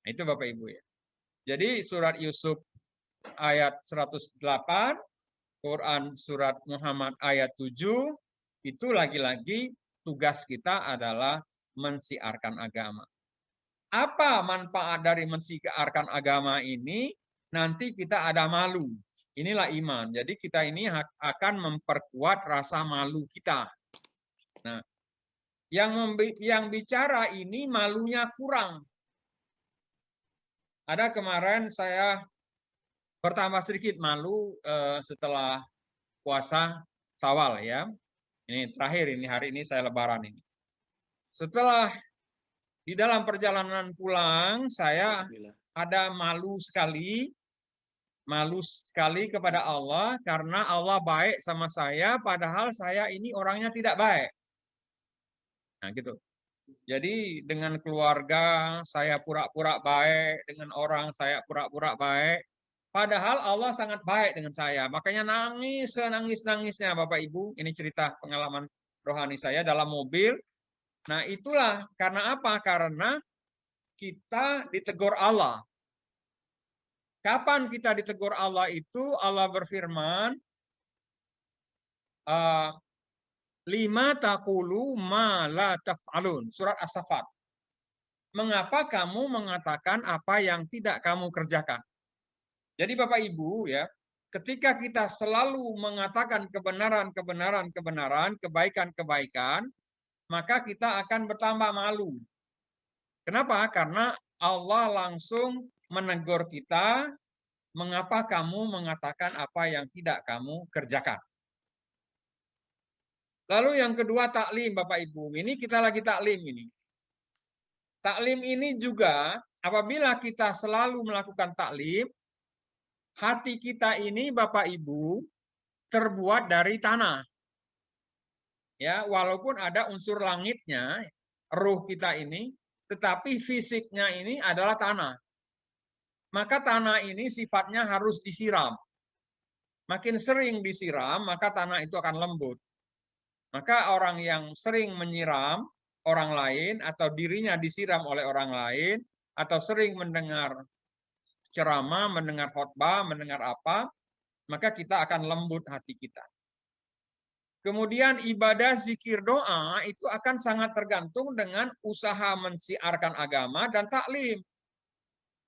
[SPEAKER 3] Nah, itu Bapak Ibu ya. Jadi surat Yusuf ayat 108, Quran surat Muhammad ayat 7, itu lagi-lagi tugas kita adalah mensiarkan agama. Apa manfaat dari mensiarkan agama ini? Nanti kita ada malu. Inilah iman. Jadi kita ini akan memperkuat rasa malu kita. Nah, yang bicara ini malunya kurang. Ada kemarin saya bertambah sedikit malu setelah puasa Syawal ya. Ini terakhir ini hari ini saya lebaran ini. Setelah di dalam perjalanan pulang saya ada malu sekali Malu sekali kepada Allah karena Allah baik sama saya, padahal saya ini orangnya tidak baik. Nah, gitu. Jadi dengan keluarga saya pura-pura baik, dengan orang saya pura-pura baik, padahal Allah sangat baik dengan saya. Makanya nangis senangis-nangisnya Bapak Ibu. Ini cerita pengalaman rohani saya dalam mobil. Nah, itulah karena apa? Karena kita ditegur Allah. Kapan kita ditegur Allah itu? Allah berfirman, lima taqulu ma la taf'alun. Surat As-Saffat. Mengapa kamu mengatakan apa yang tidak kamu kerjakan? Jadi Bapak Ibu ya, ketika kita selalu mengatakan kebenaran, kebaikan, maka kita akan bertambah malu. Kenapa? Karena Allah langsung menegur kita, mengapa kamu mengatakan apa yang tidak kamu kerjakan? Lalu yang kedua taklim Bapak Ibu. Ini kita lagi taklim ini. Taklim ini juga apabila kita selalu melakukan taklim, hati kita ini Bapak Ibu terbuat dari tanah. Ya, walaupun ada unsur langitnya, ruh kita ini, tetapi fisiknya ini adalah tanah. Maka tanah ini sifatnya harus disiram. Makin sering disiram, maka tanah itu akan lembut. Maka orang yang sering menyiram orang lain atau dirinya disiram oleh orang lain atau sering mendengar ceramah, mendengar khotbah, mendengar apa, maka kita akan lembut hati kita. Kemudian ibadah zikir doa itu akan sangat tergantung dengan usaha mensiarkan agama dan taklim.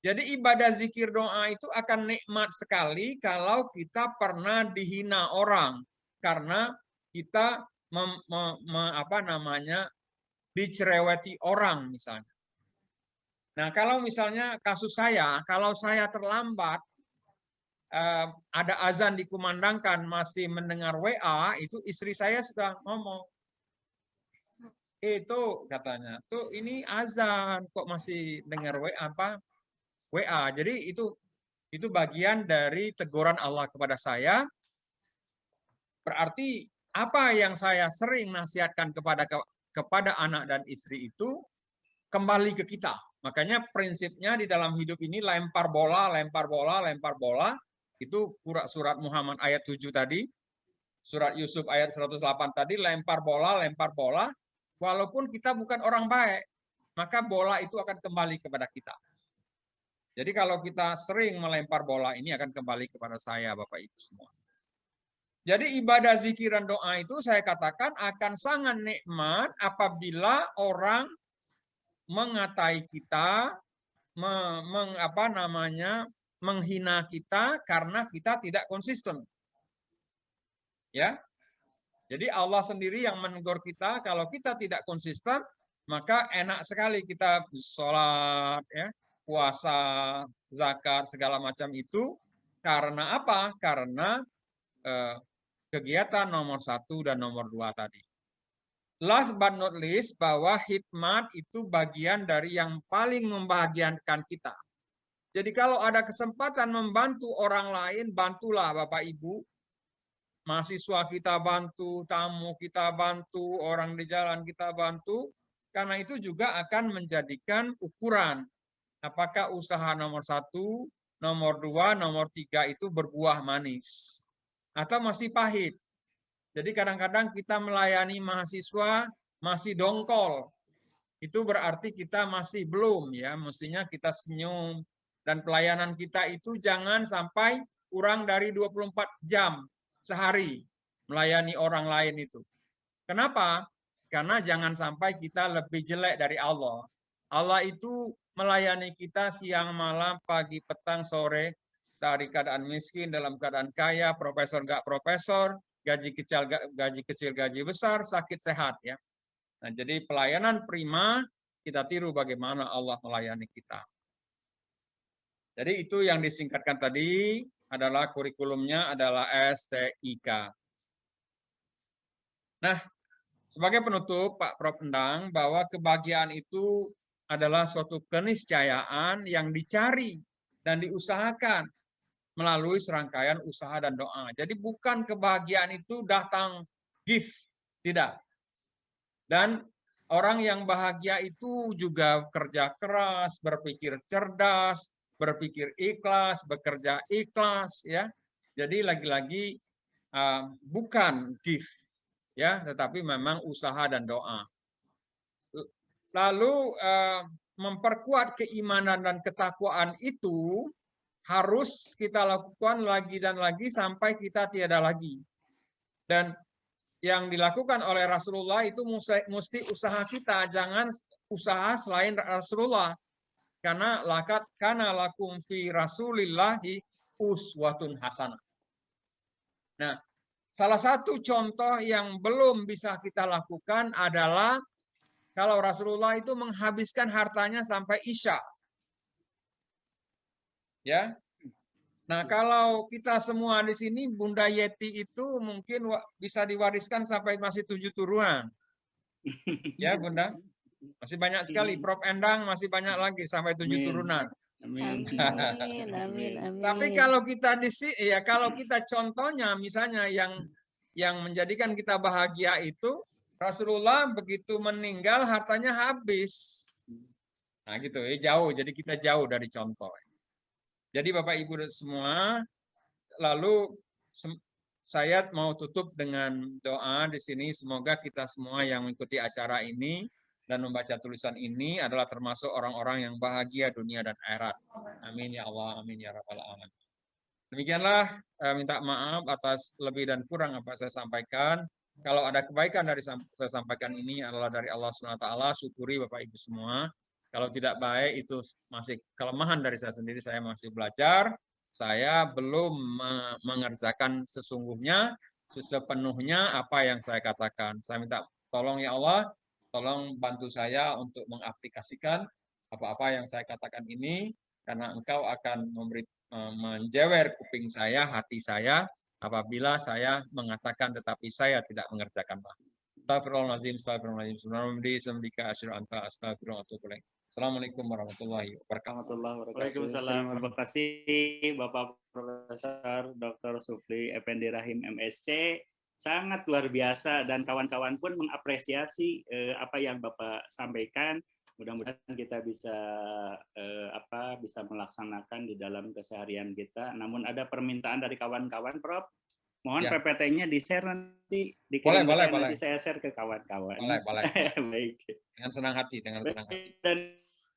[SPEAKER 3] Jadi ibadah zikir doa itu akan nikmat sekali kalau kita pernah dihina orang karena kita dicereweti orang misalnya. Nah, kalau misalnya kasus saya, kalau saya terlambat, ada azan dikumandangkan, masih mendengar WA, itu istri saya sudah ngomong. Itu katanya, tuh ini azan, kok masih dengar WA. Jadi itu bagian dari teguran Allah kepada saya. Berarti apa yang saya sering nasihatkan kepada anak dan istri itu kembali ke kita. Makanya prinsipnya di dalam hidup ini lempar bola. Itu surat Muhammad ayat 7 tadi. Surat Yusuf ayat 108 tadi, lempar bola. Walaupun kita bukan orang baik, maka bola itu akan kembali kepada kita. Jadi kalau kita sering melempar bola ini akan kembali kepada saya, Bapak Ibu semua. Jadi ibadah zikir dan doa itu saya katakan akan sangat nikmat apabila orang mengatai kita, menghina kita karena kita tidak konsisten. Ya. Jadi Allah sendiri yang menegur kita kalau kita tidak konsisten, maka enak sekali kita sholat, ya, puasa, zakat, segala macam itu. Karena apa? Karena kegiatan nomor 1 dan nomor 2 tadi. Last but not least, bahwa hikmat itu bagian dari yang paling membahagiakan kita. Jadi kalau ada kesempatan membantu orang lain, bantulah Bapak Ibu. Mahasiswa kita bantu, tamu kita bantu, orang di jalan kita bantu. Karena itu juga akan menjadikan ukuran. Apakah usaha nomor 1, nomor 2, nomor 3 itu berbuah manis. Atau masih pahit. Jadi kadang-kadang kita melayani mahasiswa masih dongkol. Itu berarti kita masih belum, ya. Mestinya kita senyum. Dan pelayanan kita itu jangan sampai kurang dari 24 jam sehari melayani orang lain itu. Kenapa? Karena jangan sampai kita lebih jelek dari Allah. Allah itu melayani kita siang, malam, pagi, petang, sore, dari keadaan miskin, dalam keadaan kaya, profesor nggak profesor, gaji kecil, gaji besar, sakit sehat, ya. Nah, jadi pelayanan prima, kita tiru bagaimana Allah melayani kita. Jadi itu yang disingkatkan tadi adalah kurikulumnya adalah STIK. Nah, sebagai penutup, Pak Prof. Endang, bahwa kebahagiaan itu adalah suatu keniscayaan yang dicari dan diusahakan. melalui serangkaian usaha dan doa. Jadi bukan kebahagiaan itu datang gift, tidak. Dan orang yang bahagia itu juga kerja keras, berpikir cerdas, berpikir ikhlas, bekerja ikhlas, ya. Jadi lagi-lagi bukan gift, ya, tetapi memang usaha dan doa. Lalu memperkuat keimanan dan ketakwaan itu harus kita lakukan lagi dan lagi sampai kita tiada lagi. Dan yang dilakukan oleh Rasulullah itu mesti usaha kita, jangan usaha selain Rasulullah. Karena lakat kana lakum fi Rasulillahi uswatun hasanah. Nah, salah satu contoh yang belum bisa kita lakukan adalah kalau Rasulullah itu menghabiskan hartanya sampai Isya. Ya. Nah, kalau kita semua di sini, Bunda Yeti itu mungkin bisa diwariskan sampai masih 7 turunan. Ya, Bunda. Masih banyak sekali. Prof. Endang masih banyak lagi sampai 7 turunan.
[SPEAKER 4] Amin, amin, amin.
[SPEAKER 3] Tapi kalau kita kalau kita contohnya misalnya yang menjadikan kita bahagia itu Rasulullah begitu meninggal hartanya habis. Nah, gitu ya, jauh. Jadi kita jauh dari contoh. Jadi Bapak Ibu semua, lalu saya mau tutup dengan doa di sini. Semoga kita semua yang mengikuti acara ini dan membaca tulisan ini adalah termasuk orang-orang yang bahagia dunia dan akhirat. Amin ya Allah, amin ya rabbal alamin. Demikianlah, minta maaf atas lebih dan kurang apa saya sampaikan. Kalau ada kebaikan dari saya sampaikan ini adalah dari Allah SWT, syukuri Bapak Ibu semua. Kalau tidak baik itu masih kelemahan dari saya sendiri, saya masih belajar. Saya belum mengerjakan sesungguhnya, sepenuhnya apa yang saya katakan. Saya minta tolong ya Allah, tolong bantu saya untuk mengaplikasikan apa-apa yang saya katakan ini, karena Engkau akan menjewer kuping saya, hati saya, apabila saya mengatakan tetapi saya tidak mengerjakan. Astagfirullahaladzim, astagfirullahaladzim. Assalamualaikum warahmatullahi wabarakatuh.
[SPEAKER 1] Waalaikumsalam. Terima kasih Bapak Profesor Dr. Supli Effendi Rahim MSc. Sangat luar biasa dan kawan-kawan pun mengapresiasi apa yang Bapak sampaikan. Mudah-mudahan kita bisa bisa melaksanakan di dalam keseharian kita. Namun ada permintaan dari kawan-kawan, Prof. Mohon ya. PPT-nya di-share nanti, dikirim boleh, nanti saya share ke kawan-kawan.
[SPEAKER 3] Boleh.
[SPEAKER 1] Baik.
[SPEAKER 3] Dengan senang hati,
[SPEAKER 1] Dan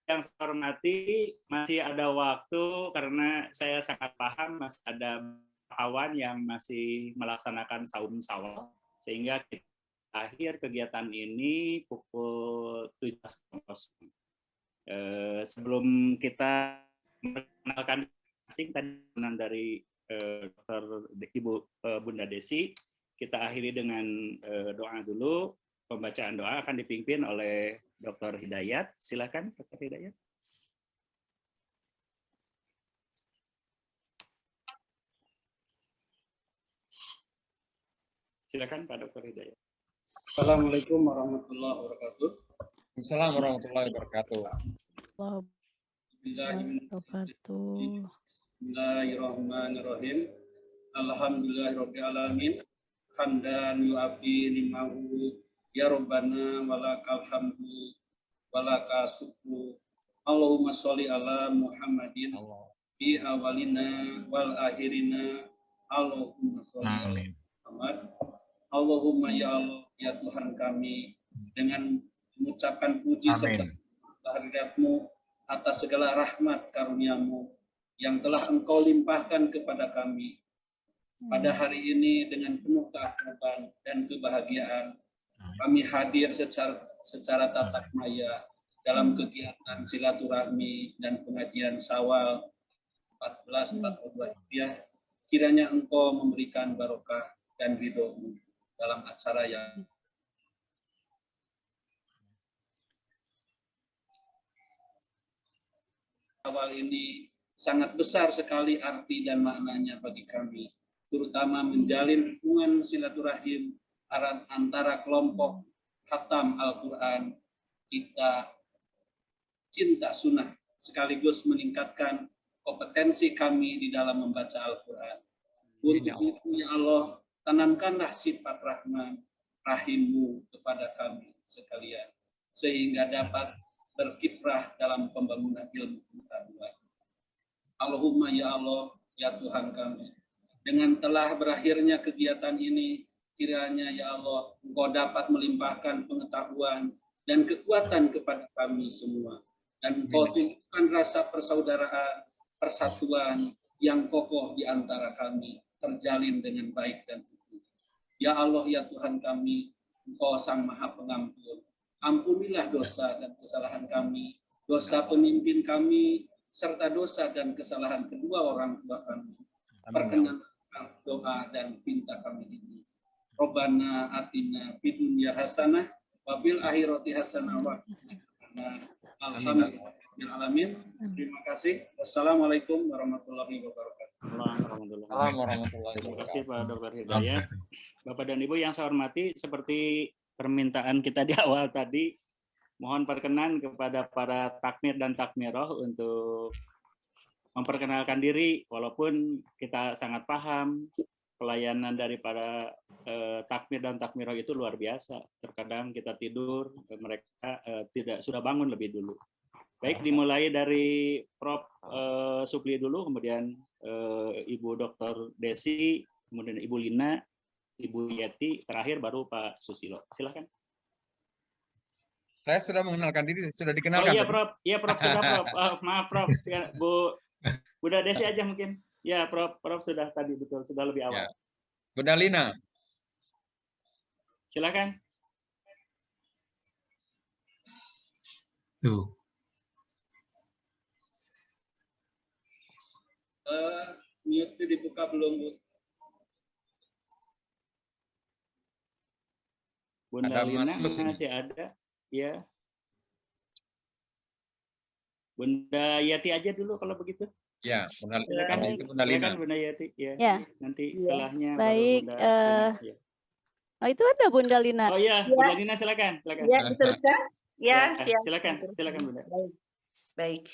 [SPEAKER 1] yang saya hormati, masih ada waktu karena saya sangat paham masih ada kawan yang masih melaksanakan saum sawal, sehingga kita akhir kegiatan ini pukul 7.00. Sebelum kita mengenalkan asing tadi dari Dr. Ibu Bunda Desi, kita akhiri dengan doa dulu. Pembacaan doa akan dipimpin oleh Dr. Hidayat. Silakan Dr. Hidayat. Silakan Pak Dr. Hidayat.
[SPEAKER 7] Assalamualaikum warahmatullahi wabarakatuh.
[SPEAKER 3] Assalamualaikum warahmatullahi wabarakatuh.
[SPEAKER 7] Bismillahirrahmanirrahim. Alhamdulillahirabbil alamin. Hamdan yu'afi ni'mahu ya rabbana walakal hamdu walaka syukru. Allahumma sholli ala Muhammadin fi awalina wal akhirina. Allahumma sholli Muhammad. Allahumma ya Allah ya Tuhan kami, dengan mengucapkan puji serta kehadirat-Mu atas segala rahmat karunia-Mu yang telah Engkau limpahkan kepada kami pada hari ini dengan penuh keakraban dan kebahagiaan. Kami hadir secara tatap maya dalam kegiatan silaturahmi dan pengajian Syawal 1442 Hijriah. Kiranya Engkau memberikan barokah dan ridho-Mu dalam acara yang awal ini sangat besar sekali arti dan maknanya bagi kami, terutama menjalin hubungan silaturahim antara kelompok khatam Al-Quran kita cinta sunnah sekaligus meningkatkan kompetensi kami di dalam membaca Al-Quran. Untuk itu ya Allah, tanamkanlah sifat rahman rahimmu kepada kami sekalian, sehingga dapat berkiprah dalam pembangunan ilmu pengetahuan. Allahumma ya Allah, ya Tuhan kami, dengan telah berakhirnya kegiatan ini, kiranya ya Allah, Engkau dapat melimpahkan pengetahuan dan kekuatan kepada kami semua. Dan Engkau tunjukkan rasa persaudaraan, persatuan yang kokoh di antara kami, terjalin dengan baik dan utuh. Ya Allah, ya Tuhan kami, Engkau Sang Maha Pengampun. Ampunilah dosa dan kesalahan kami, dosa pemimpin kami, serta dosa dan kesalahan kedua orang tua kami. Perkenankan doa dan pinta kami ini. Robbana atina fid dunya hasanah wa fil akhirati hasanah wa qina adzabannar. Alamin. Terima kasih. Wassalamualaikum warahmatullahi wabarakatuh.
[SPEAKER 1] Terima kasih Pak Dr. Hidayat. Bapak dan Ibu yang saya hormati, seperti permintaan kita di awal tadi, mohon perkenan kepada para takmir dan takmiroh untuk memperkenalkan diri, walaupun kita sangat paham pelayanan daripada takmir dan takmiroh itu luar biasa. Terkadang kita tidur, mereka sudah bangun lebih dulu. Baik, dimulai dari Prof. Supli dulu, kemudian Ibu Dr. Desi, kemudian Ibu Lina, Ibu Yeti, terakhir baru Pak Susilo. Silakan.
[SPEAKER 3] Saya sudah mengenalkan diri, sudah dikenalkan.
[SPEAKER 1] Oh iya Prof, iya Prof sudah Prof. Maaf Prof, Bu Desi aja mungkin. Ya Prof sudah tadi betul, sudah lebih awal.
[SPEAKER 3] Ya. Bunda Lina.
[SPEAKER 1] Silakan.
[SPEAKER 8] Tuh.
[SPEAKER 7] Mute dibuka belum, Bu?
[SPEAKER 1] Bunda Lina
[SPEAKER 3] masih
[SPEAKER 1] ada, ya. Bunda Yati aja dulu kalau begitu.
[SPEAKER 3] Ya, Bunda Lina.
[SPEAKER 1] Silakan,
[SPEAKER 3] Itu Bunda Lina.
[SPEAKER 1] Bunda Yati, ya.
[SPEAKER 4] Ya.
[SPEAKER 1] Nanti setelahnya
[SPEAKER 4] Baik,
[SPEAKER 1] baru Bunda Lina, ya.
[SPEAKER 4] Oh itu ada Bunda Lina.
[SPEAKER 1] Oh iya, Bunda Lina silakan.
[SPEAKER 9] Ya, diteruskan. Ya, siap.
[SPEAKER 1] Silakan Bunda.
[SPEAKER 9] Baik.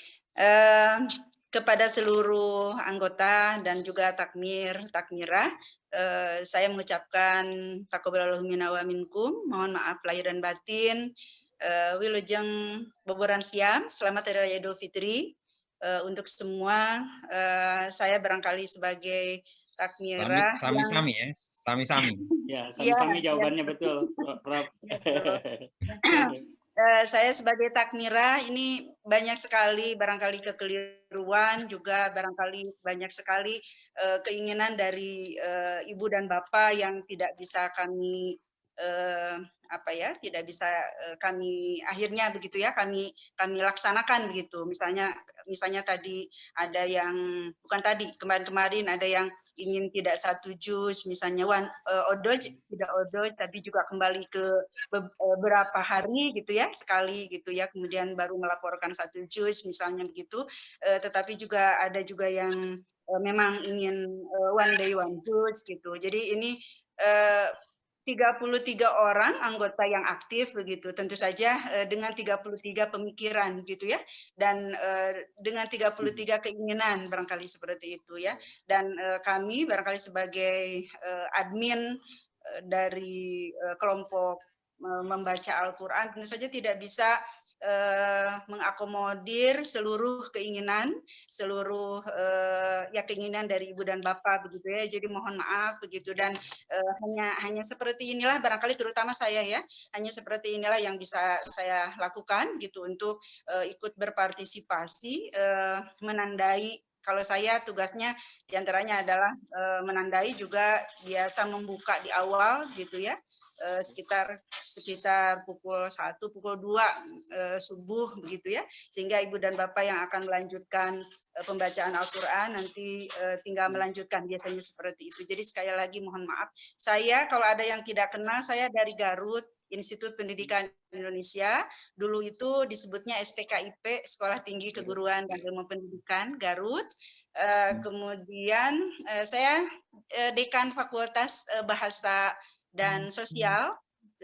[SPEAKER 9] Kepada seluruh anggota dan juga takmirah, saya mengucapkan taqabbalallahu minna wa minkum, mohon maaf lahir dan batin. Wilujeng Boboran Siam, selamat Hari Raya Idul Fitri untuk semua. Saya barangkali sebagai takmirah
[SPEAKER 3] Sami-sami ya, sami-sami.
[SPEAKER 1] Ya, sami-sami jawabannya betul, Prof.
[SPEAKER 9] Saya sebagai takmirah ini banyak sekali barangkali kekeliruan, juga barangkali banyak sekali keinginan dari ibu dan bapak yang tidak bisa kami tidak bisa kami akhirnya begitu ya kami laksanakan begitu. Misalnya tadi ada yang kemarin ada yang ingin tidak satu juz, misalnya odoj tidak odoj, tapi juga kembali ke beberapa hari gitu ya, sekali gitu ya, kemudian baru melaporkan satu juz misalnya begitu. Tetapi juga ada juga yang memang ingin one day one juz gitu. Jadi ini 33 orang anggota yang aktif begitu, tentu saja dengan 33 pemikiran gitu ya, dan dengan 33 keinginan barangkali seperti itu ya. Dan kami barangkali sebagai admin dari kelompok membaca Al-Quran tentu saja tidak bisa mengakomodir seluruh keinginan, keinginan dari ibu dan bapak begitu ya. Jadi mohon maaf begitu, dan hanya seperti inilah barangkali terutama saya ya, hanya seperti inilah yang bisa saya lakukan gitu untuk ikut berpartisipasi, menandai. Kalau saya tugasnya diantaranya adalah menandai, juga biasa membuka di awal gitu ya, sekitar pukul 1, pukul 2 subuh begitu ya, sehingga ibu dan bapak yang akan melanjutkan pembacaan Al-Quran nanti tinggal melanjutkan, biasanya seperti itu. Jadi sekali lagi mohon maaf, saya kalau ada yang tidak kenal, saya dari Garut, Institut Pendidikan Indonesia, dulu itu disebutnya STKIP, Sekolah Tinggi Keguruan dan Ilmu Pendidikan Garut. Kemudian saya dekan Fakultas Bahasa dan Sosial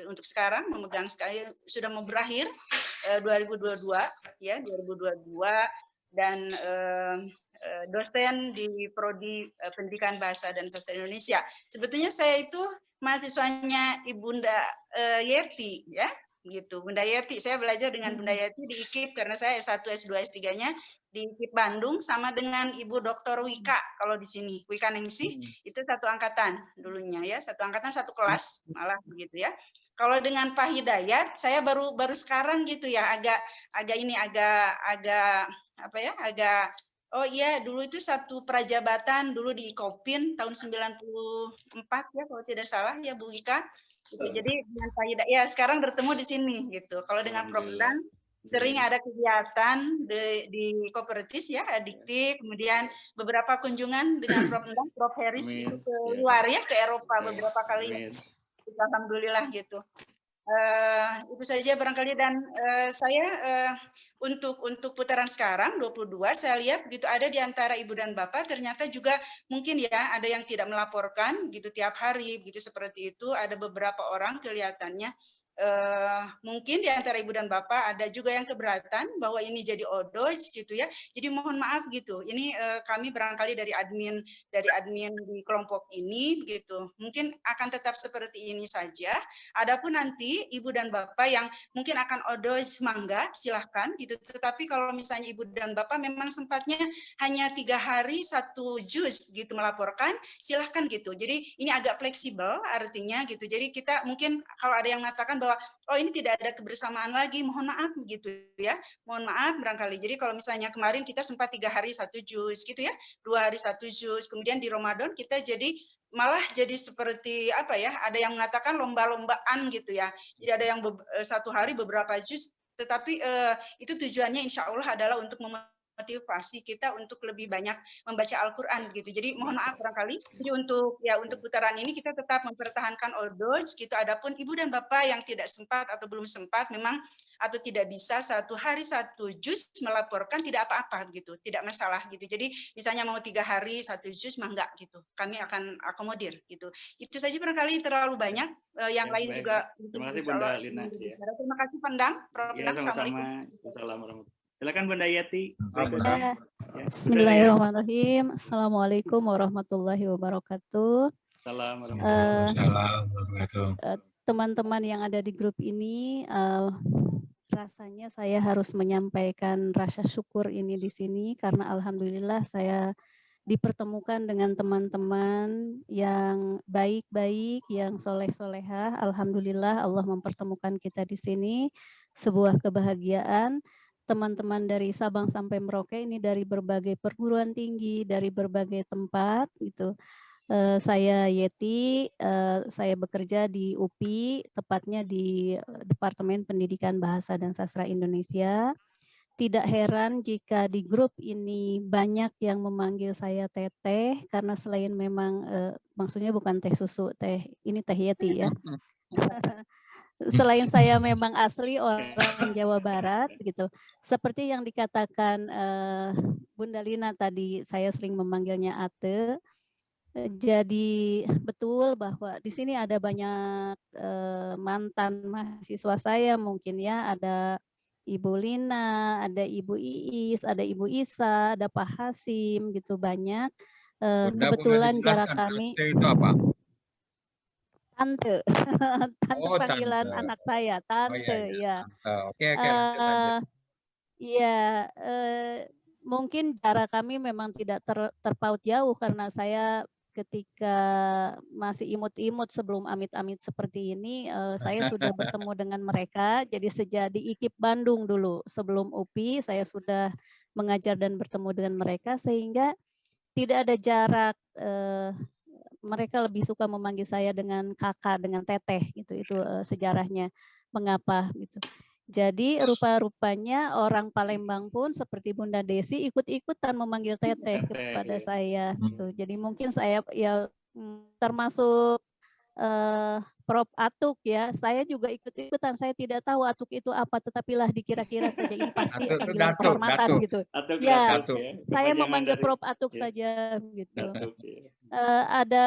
[SPEAKER 9] untuk sekarang, memegang sekali, sudah mau berakhir 2022 ya, 2022. dan dosen di Prodi Pendidikan Bahasa dan Sastra Indonesia. Sebetulnya saya itu mahasiswanya Ibunda Yeti, ya, gitu. Bunda Yeti, saya belajar dengan Bunda Yeti di IKIP karena saya S1, S2, S3-nya di IKIP Bandung, sama dengan Ibu Dr. Wika kalau di sini, Wika Ningsih, itu satu angkatan dulunya ya, satu angkatan satu kelas malah begitu ya. Kalau dengan Pak Hidayat, saya baru sekarang gitu ya, agak apa ya, agak oh iya, dulu itu satu prajabatan dulu di Kopin tahun 94 ya kalau tidak salah ya Bu Wika. Gitu. Jadi dengan Pak Hidayat, ya sekarang bertemu di sini gitu. Kalau dengan Prof Endang sering ada kegiatan di Kooperatif ya, Adikti, kemudian beberapa kunjungan dengan Prof Endang, Prof Heris itu ke luar ya, ke Eropa beberapa kali. Alhamdulillah gitu. Itu saja barangkali, dan saya untuk putaran sekarang 22 saya lihat gitu ada di antara ibu dan bapak ternyata juga mungkin ya ada yang tidak melaporkan gitu tiap hari gitu seperti itu, ada beberapa orang kelihatannya mungkin di antara ibu dan bapak ada juga yang keberatan bahwa ini jadi odoj gitu ya. Jadi mohon maaf gitu. Ini kami barangkali dari admin di kelompok ini gitu. Mungkin akan tetap seperti ini saja. Adapun nanti ibu dan bapak yang mungkin akan odoj mangga silahkan gitu. Tetapi kalau misalnya ibu dan bapak memang sempatnya hanya 3 hari 1 juz gitu melaporkan, silahkan gitu. Jadi ini agak fleksibel artinya gitu. Jadi kita mungkin kalau ada yang mengatakan bahwa oh ini tidak ada kebersamaan lagi, mohon maaf gitu ya, mohon maaf barangkali. Jadi kalau misalnya kemarin kita sempat 3 hari 1 juz gitu ya, 2 hari 1 juz, kemudian di Ramadan kita jadi malah jadi seperti apa ya, ada yang mengatakan lomba-lombaan gitu ya. Jadi ada yang 1 hari beberapa juz, tetapi itu tujuannya insya Allah adalah untuk motivasi kita untuk lebih banyak membaca Al-Quran gitu. Jadi mohon maaf barangkali. Jadi untuk putaran ini kita tetap mempertahankan odoj gitu. Adapun ibu dan bapak yang tidak sempat atau belum sempat memang atau tidak bisa 1 hari 1 juz melaporkan tidak apa-apa gitu, tidak masalah gitu. Jadi misalnya mau 3 hari 1 juz mah enggak gitu. Kami akan akomodir gitu. Itu saja barangkali terlalu banyak. Yang lain
[SPEAKER 1] baik.
[SPEAKER 9] juga.
[SPEAKER 1] Terima kasih Bunda Lina. Ya.
[SPEAKER 9] Terima kasih Pendang.
[SPEAKER 1] Ya, sama-sama. Assalamualaikum. Silakan Bunda Yati.
[SPEAKER 4] Bismillahirrahmanirrahim. Assalamualaikum warahmatullahi wabarakatuh. Teman-teman yang ada di grup ini, rasanya saya harus menyampaikan rasa syukur ini di sini karena alhamdulillah saya dipertemukan dengan teman-teman yang baik-baik, yang soleh-solehah. Alhamdulillah Allah mempertemukan kita di sini, sebuah kebahagiaan. Teman-teman dari Sabang sampai Merauke ini dari berbagai perguruan tinggi, dari berbagai tempat gitu. Saya Yeti, saya bekerja di UPI, tepatnya di Departemen Pendidikan Bahasa dan Sastra Indonesia. Tidak heran jika di grup ini banyak yang memanggil saya Teteh, karena selain memang, maksudnya bukan teh susu, ini Teh Yeti ya. Selain saya memang asli orang Jawa Barat gitu, seperti yang dikatakan Bunda Lina tadi, saya sering memanggilnya Ate. Jadi betul bahwa di sini ada banyak mantan mahasiswa saya mungkin ya, ada Ibu Lina, ada Ibu Iis, ada Ibu Isa, ada Pak Hasim gitu banyak. Kebetulan jarak kami.
[SPEAKER 3] Itu apa?
[SPEAKER 4] Tante, panggilan tante. Anak saya, tante, ya.
[SPEAKER 3] Oke, lanjut.
[SPEAKER 4] Iya, mungkin jarak kami memang tidak terpaut jauh karena saya ketika masih imut-imut sebelum amit-amit seperti ini, saya sudah bertemu dengan mereka. Jadi sejak di IKIP Bandung dulu, sebelum UPI, saya sudah mengajar dan bertemu dengan mereka sehingga tidak ada jarak. Mereka lebih suka memanggil saya dengan kakak, dengan teteh gitu. Itu sejarahnya mengapa gitu. Jadi rupa-rupanya orang Palembang pun seperti Bunda Desi ikut-ikutan memanggil teteh kepada saya gitu. Jadi mungkin saya ya termasuk Prof Atuk ya. Saya juga ikut-ikutan. Saya tidak tahu Atuk itu apa, tetapi lah dikira-kira saja ini pasti panggilan kehormatan gitu.
[SPEAKER 1] Atuk,
[SPEAKER 4] ya,
[SPEAKER 1] Datuk.
[SPEAKER 4] Saya memanggil Prof Atuk saja gitu. Ada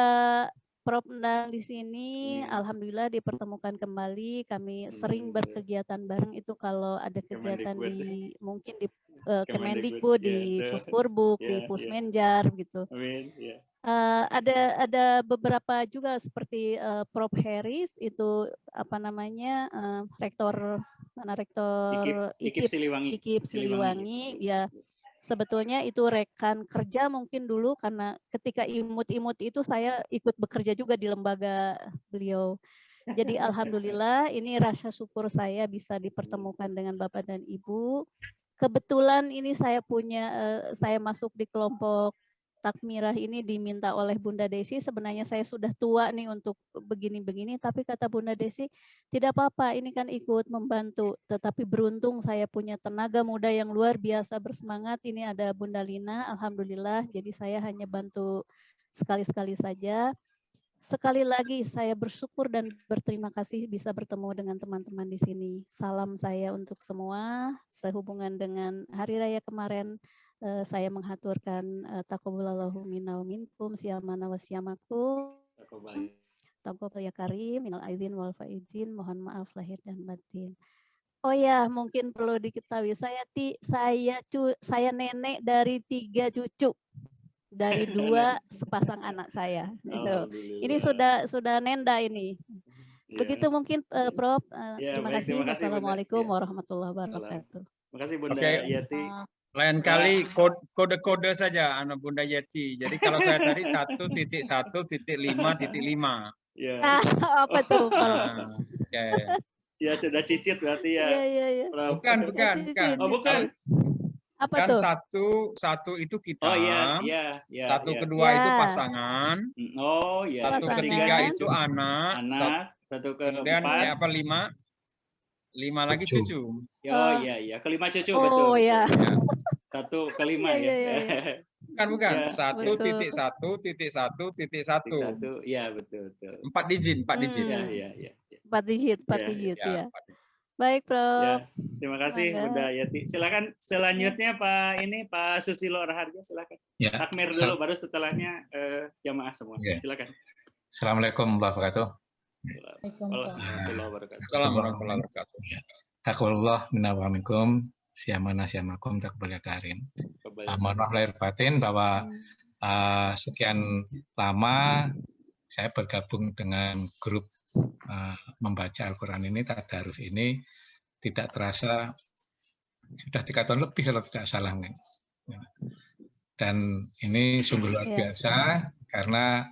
[SPEAKER 4] Prof Endang di sini, alhamdulillah dipertemukan kembali. Kami sering berkegiatan bareng itu kalau ada kegiatan di mungkin di Kemendikbud, di Puskurbuk, di Pusmenjar gitu. Ada beberapa juga seperti Prof Harris itu apa namanya rektor IKIP Siliwangi ya. Sebetulnya itu rekan kerja mungkin dulu karena ketika imut-imut itu saya ikut bekerja juga di lembaga beliau. Jadi alhamdulillah ini rasa syukur saya bisa dipertemukan dengan Bapak dan Ibu. Kebetulan ini saya masuk di kelompok takmirah ini diminta oleh Bunda Desi. Sebenarnya saya sudah tua nih untuk begini-begini, tapi kata Bunda Desi, tidak apa-apa, ini kan ikut membantu. Tetapi beruntung saya punya tenaga muda yang luar biasa bersemangat. Ini ada Bunda Lina, alhamdulillah. Jadi saya hanya bantu sekali-sekali saja. Sekali lagi saya bersyukur dan berterima kasih bisa bertemu dengan teman-teman di sini. Salam saya untuk semua. Sehubungan dengan Hari Raya kemarin, saya menghaturkan taqabbalallahu minna wa minkum siyamana wa siyamakum. Taqabbal ya karim, minal aidin wal faizin, mohon maaf lahir dan batin. Oh ya, mungkin perlu diketahui saya nenek dari 3 cucu. Dari 2 sepasang anak saya. Ini sudah nenda ini. Begitu mungkin Prof. Terima kasih. Wassalamualaikum warahmatullahi wabarakatuh.
[SPEAKER 1] Terima kasih Bunda Yati.
[SPEAKER 3] Lain kali kode-kode saja anak Bunda Yeti. Jadi kalau saya tadi 1.1.5.5.
[SPEAKER 1] Ya.
[SPEAKER 4] Apa tuh?
[SPEAKER 1] Ya sudah cicit berarti ya.
[SPEAKER 4] Iya.
[SPEAKER 3] Bukan.
[SPEAKER 1] Oh bukan.
[SPEAKER 4] Apa
[SPEAKER 3] kan
[SPEAKER 4] tuh?
[SPEAKER 3] satu itu kita.
[SPEAKER 1] Oh iya.
[SPEAKER 3] Satu kedua itu pasangan.
[SPEAKER 1] Oh iya.
[SPEAKER 3] Satu ketiga itu anak.
[SPEAKER 1] Satu
[SPEAKER 3] kemudian
[SPEAKER 1] keempat.
[SPEAKER 3] 5 lagi cucu.
[SPEAKER 1] Oh iya. Kelima cucu
[SPEAKER 4] betul. Oh iya.
[SPEAKER 1] 1 ke 5 ya.
[SPEAKER 3] Bukan. 1.1.1.1. Iya betul. 4 digit.
[SPEAKER 1] Iya.
[SPEAKER 4] 4 digit ya. Baik, Prof.
[SPEAKER 1] Ya, terima kasih Bunda Yati. Silakan selanjutnya Pak Susilo Raharja, silakan.
[SPEAKER 8] Ya.
[SPEAKER 1] Takmir dulu baru setelahnya jamaah semua.
[SPEAKER 8] Ya.
[SPEAKER 1] Silakan.
[SPEAKER 8] Assalamualaikum warahmatullahi
[SPEAKER 3] wabarakatuh. Assalamualaikum warahmatullahi wabarakatuh.
[SPEAKER 8] Taqabbalallahu minna wa minkum siyamana siyamakum taqabbal ya karim. Mohon maaf lahir batin bahwa sekian lama saya bergabung dengan grup membaca Al-Quran ini, tadarus ini, tidak terasa sudah 3 tahun lebih kalau tidak salah nih. Dan ini sungguh luar biasa karena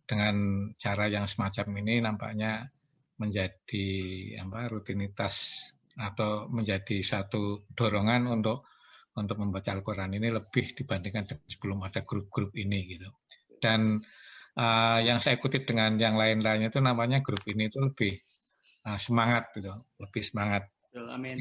[SPEAKER 8] dengan cara yang semacam ini nampaknya menjadi rutinitas atau menjadi satu dorongan untuk membaca Al-Quran ini lebih dibandingkan sebelum ada grup-grup ini gitu. Dan yang saya ikuti dengan yang lain-lainnya itu namanya grup ini itu lebih semangat gitu, lebih semangat.
[SPEAKER 1] Amin.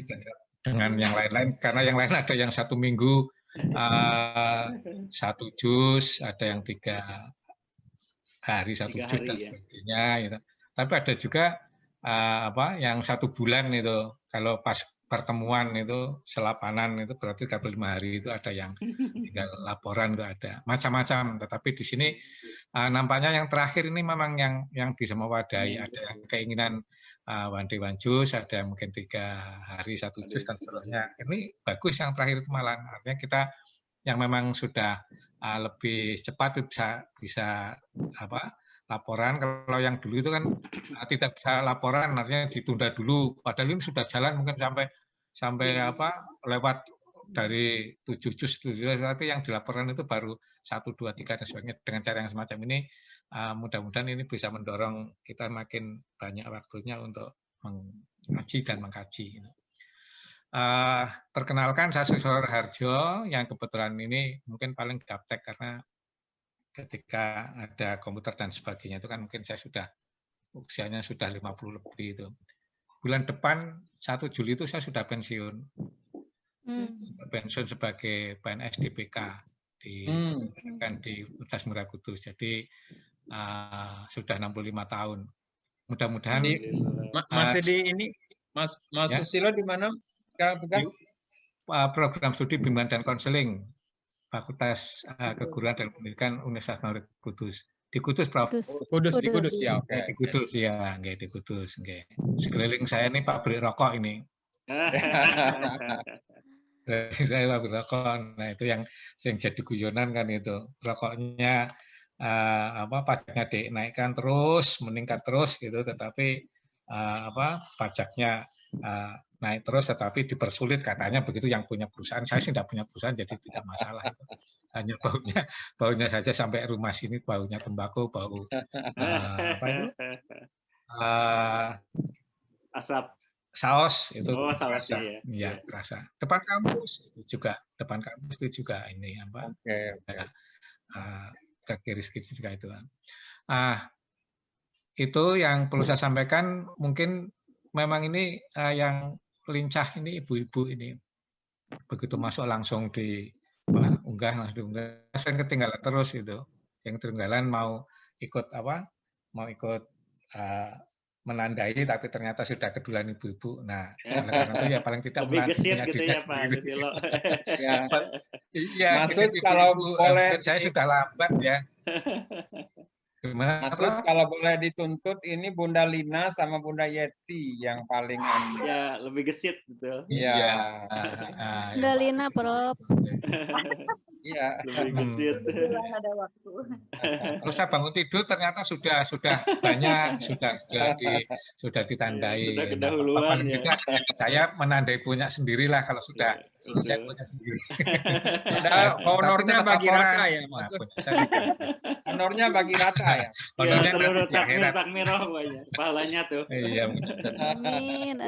[SPEAKER 8] Dengan yang lain-lain karena yang lain ada yang 1 minggu 1 juz, ada yang 3 hari 1 juz dan sebagainya gitu. Tapi ada juga yang 1 bulan itu, kalau pas pertemuan itu selapanan itu berarti 35 hari itu ada yang tinggal laporan itu ada macam-macam. Tetapi di sini nampaknya yang terakhir ini memang yang bisa mewadahi, ada yang keinginan one day one juz, ada yang mungkin 3 hari 1 juz dan seterusnya. Ini bagus yang terakhir itu malah artinya kita yang memang sudah lebih cepat itu bisa laporan. Kalau yang dulu itu kan tidak bisa laporan, artinya ditunda dulu. Padahal ini sudah jalan mungkin sampai lewat dari 7 juz, tapi yang dilaporkan itu baru 1, 2, 3 dan sebagainya. Dengan cara yang semacam ini, mudah-mudahan ini bisa mendorong kita makin banyak waktunya untuk mengaji dan mengkaji. Perkenalkan, saya Susilo Raharjo yang kebetulan ini mungkin paling gaptek karena ketika ada komputer dan sebagainya itu kan mungkin saya usianya sudah 50 lebih itu. Bulan depan 1 Juli itu saya sudah pensiun. Pensiun sebagai PNS DPK di Universitas Muara Kudus. Jadi sudah 65 tahun. Mudah-mudahan
[SPEAKER 3] masih di ini Mas Susilo di mana sekarang tugas?
[SPEAKER 8] Program studi bimbingan dan konseling Fakultas Keguruan dan Pendidikan Universitas Muara Kudus. Di Kudus, Prof.
[SPEAKER 3] Kudus, di Kudus ya, oke.
[SPEAKER 8] Di Kudus ya, nggih, di Kudus, nggih. Sekeliling saya ini pabrik rokok ini. Saya pabrik rokok. Nah, itu yang jadi guyonan kan itu. Rokoknya pajaknya dinaikkan terus, meningkat terus gitu, tetapi pajaknya naik terus, tetapi dipersulit katanya begitu yang punya perusahaan. Saya sih tidak punya perusahaan, jadi tidak masalah. Hanya baunya saja sampai rumah sini baunya tembakau, bau apa itu?
[SPEAKER 1] Asap.
[SPEAKER 8] Saus itu
[SPEAKER 1] saus
[SPEAKER 8] ya, terasa. Depan kampus itu juga ini apa? Ke kiri sedikit juga itu. Itu yang perlu saya sampaikan. Mungkin memang ini yang lincah ini ibu-ibu ini begitu masuk langsung unggah. Saya ketinggalan terus itu. Yang ketinggalan mau ikut menandai, tapi ternyata sudah keduluan ibu-ibu. Nah, karena itu ya paling tidak
[SPEAKER 1] punya
[SPEAKER 8] gitu
[SPEAKER 1] ya, Pak Susilo.
[SPEAKER 8] Iya,
[SPEAKER 3] Mas kalau boleh
[SPEAKER 8] saya sudah lambat ya. Gimana,
[SPEAKER 3] Mas kalau boleh dituntut, ini Bunda Lina sama Bunda Yeti yang paling
[SPEAKER 1] ya lebih gesit betul.
[SPEAKER 3] Iya.
[SPEAKER 4] Bunda Lina, Prof.
[SPEAKER 3] Iya.
[SPEAKER 1] Lebih gesit.
[SPEAKER 6] Ada waktu.
[SPEAKER 8] Terus saya bangun tidur ternyata sudah banyak sudah ditandai.
[SPEAKER 1] Sudah kedahuluan
[SPEAKER 8] paling tidak saya menandai punya sendirilah kalau sudah selesai punya sendiri.
[SPEAKER 3] Ada honornya bagi rata ya, Mas. Honornya bagi rata ya.
[SPEAKER 1] Honornya seluruh takmir pokoknya. Pahalanya tuh.
[SPEAKER 8] Iya.
[SPEAKER 4] Amin.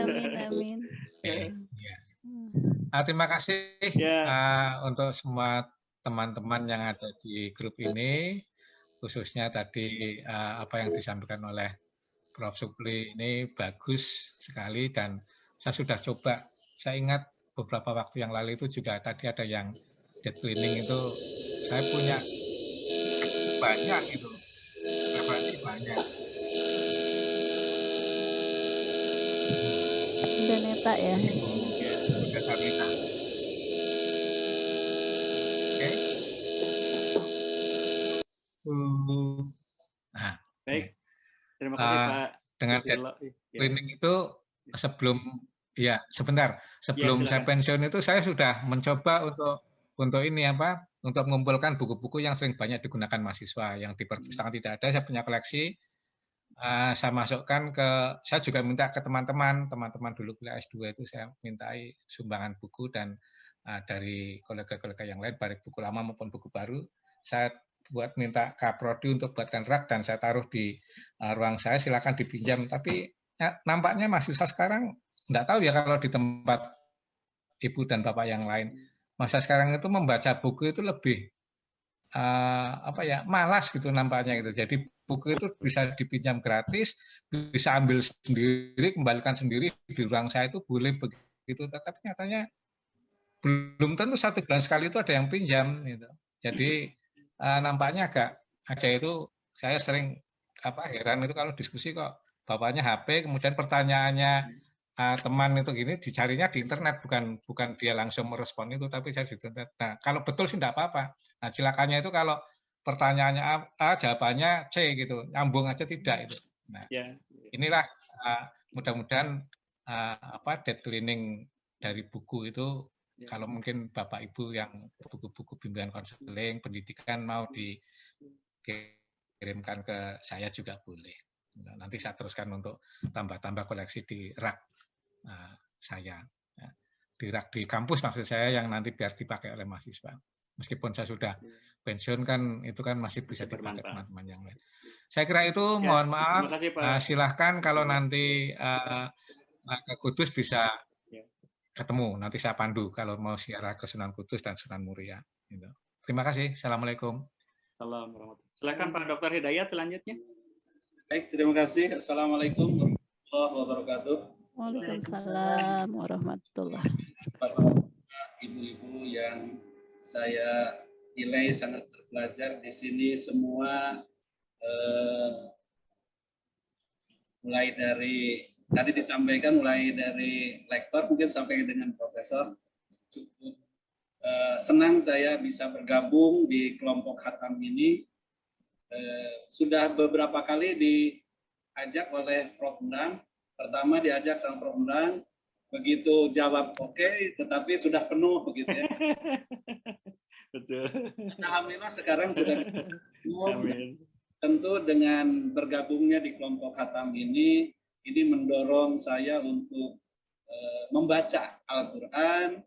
[SPEAKER 8] Terima kasih untuk semua teman-teman yang ada di grup ini, khususnya tadi apa yang disampaikan oleh Prof. Supli ini bagus sekali, dan saya sudah coba. Saya ingat beberapa waktu yang lalu itu juga tadi ada yang dead cleaning itu, saya punya banyak itu, referensi banyak.
[SPEAKER 4] Udah Neta ya.
[SPEAKER 8] Udah Carlita. Nah,
[SPEAKER 1] baik. Terima kasih Pak.
[SPEAKER 8] Dengan cleaning itu sebelum saya pensiun itu saya sudah mencoba untuk ini untuk mengumpulkan buku-buku yang sering banyak digunakan mahasiswa yang di perpustakaan tidak ada. Saya punya koleksi. Saya masukkan saya juga minta ke teman-teman dulu kuliah S2 itu saya mintai sumbangan buku, dan dari kolega-kolega yang lain, baik buku lama maupun buku baru, saya minta Kaprodi untuk buatkan rak dan saya taruh di ruang saya, silakan dipinjam. Tapi nampaknya mahasiswa sekarang enggak tahu ya kalau di tempat ibu dan bapak yang lain, masa sekarang itu membaca buku itu lebih malas gitu nampaknya gitu. Jadi buku itu bisa dipinjam gratis, bisa ambil sendiri, kembalikan sendiri di ruang saya itu boleh begitu. Tetapi nyatanya belum tentu 1 bulan sekali itu ada yang pinjam gitu. Jadi nampaknya aja itu saya sering heran itu kalau diskusi kok bapaknya HP, kemudian pertanyaannya teman itu gini dicarinya di internet, bukan dia langsung merespon itu, tapi saya di internet. Nah, kalau betul sih enggak apa-apa. Nah, silakannya itu kalau pertanyaannya A, jawabannya C gitu, nyambung aja tidak itu. Nah, inilah mudah-mudahan dead cleaning dari buku itu, kalau mungkin Bapak Ibu yang buku-buku bimbingan konseling, pendidikan mau dikirimkan ke saya juga boleh. Nanti saya teruskan untuk tambah-tambah koleksi di rak saya. Di rak di kampus maksud saya, yang nanti biar dipakai oleh mahasiswa. Meskipun saya sudah pensiun kan, itu kan masih bisa dipakai teman-teman yang lain. Saya kira itu, mohon maaf. Silahkan kalau nanti ke Kudus bisa ketemu, nanti saya pandu kalau mau ziarah ke Sunan Kudus dan Sunan Muria. Gitu. Terima kasih. Assalamualaikum.
[SPEAKER 1] Assalamualaikum. Silakan Pak Dr. Hidayat selanjutnya.
[SPEAKER 7] Baik, terima kasih. Assalamualaikum warahmatullahi wabarakatuh.
[SPEAKER 4] Waalaikumsalam warahmatullahi
[SPEAKER 7] wabarakatuh. Ibu-ibu yang saya nilai sangat terpelajar di sini semua, mulai dari tadi disampaikan, mulai dari lektor mungkin sampai dengan profesor. Cukup senang saya bisa bergabung di kelompok khatam ini. sudah beberapa kali diajak oleh Prof. Endang. Pertama diajak sama Prof. Endang, begitu jawab oke, tetapi sudah penuh begitu ya.
[SPEAKER 1] Betul.
[SPEAKER 7] Alhamdulillah sekarang sudah penuh.
[SPEAKER 1] Amin.
[SPEAKER 7] Tentu dengan bergabungnya di kelompok khatam ini mendorong saya untuk membaca Al-Quran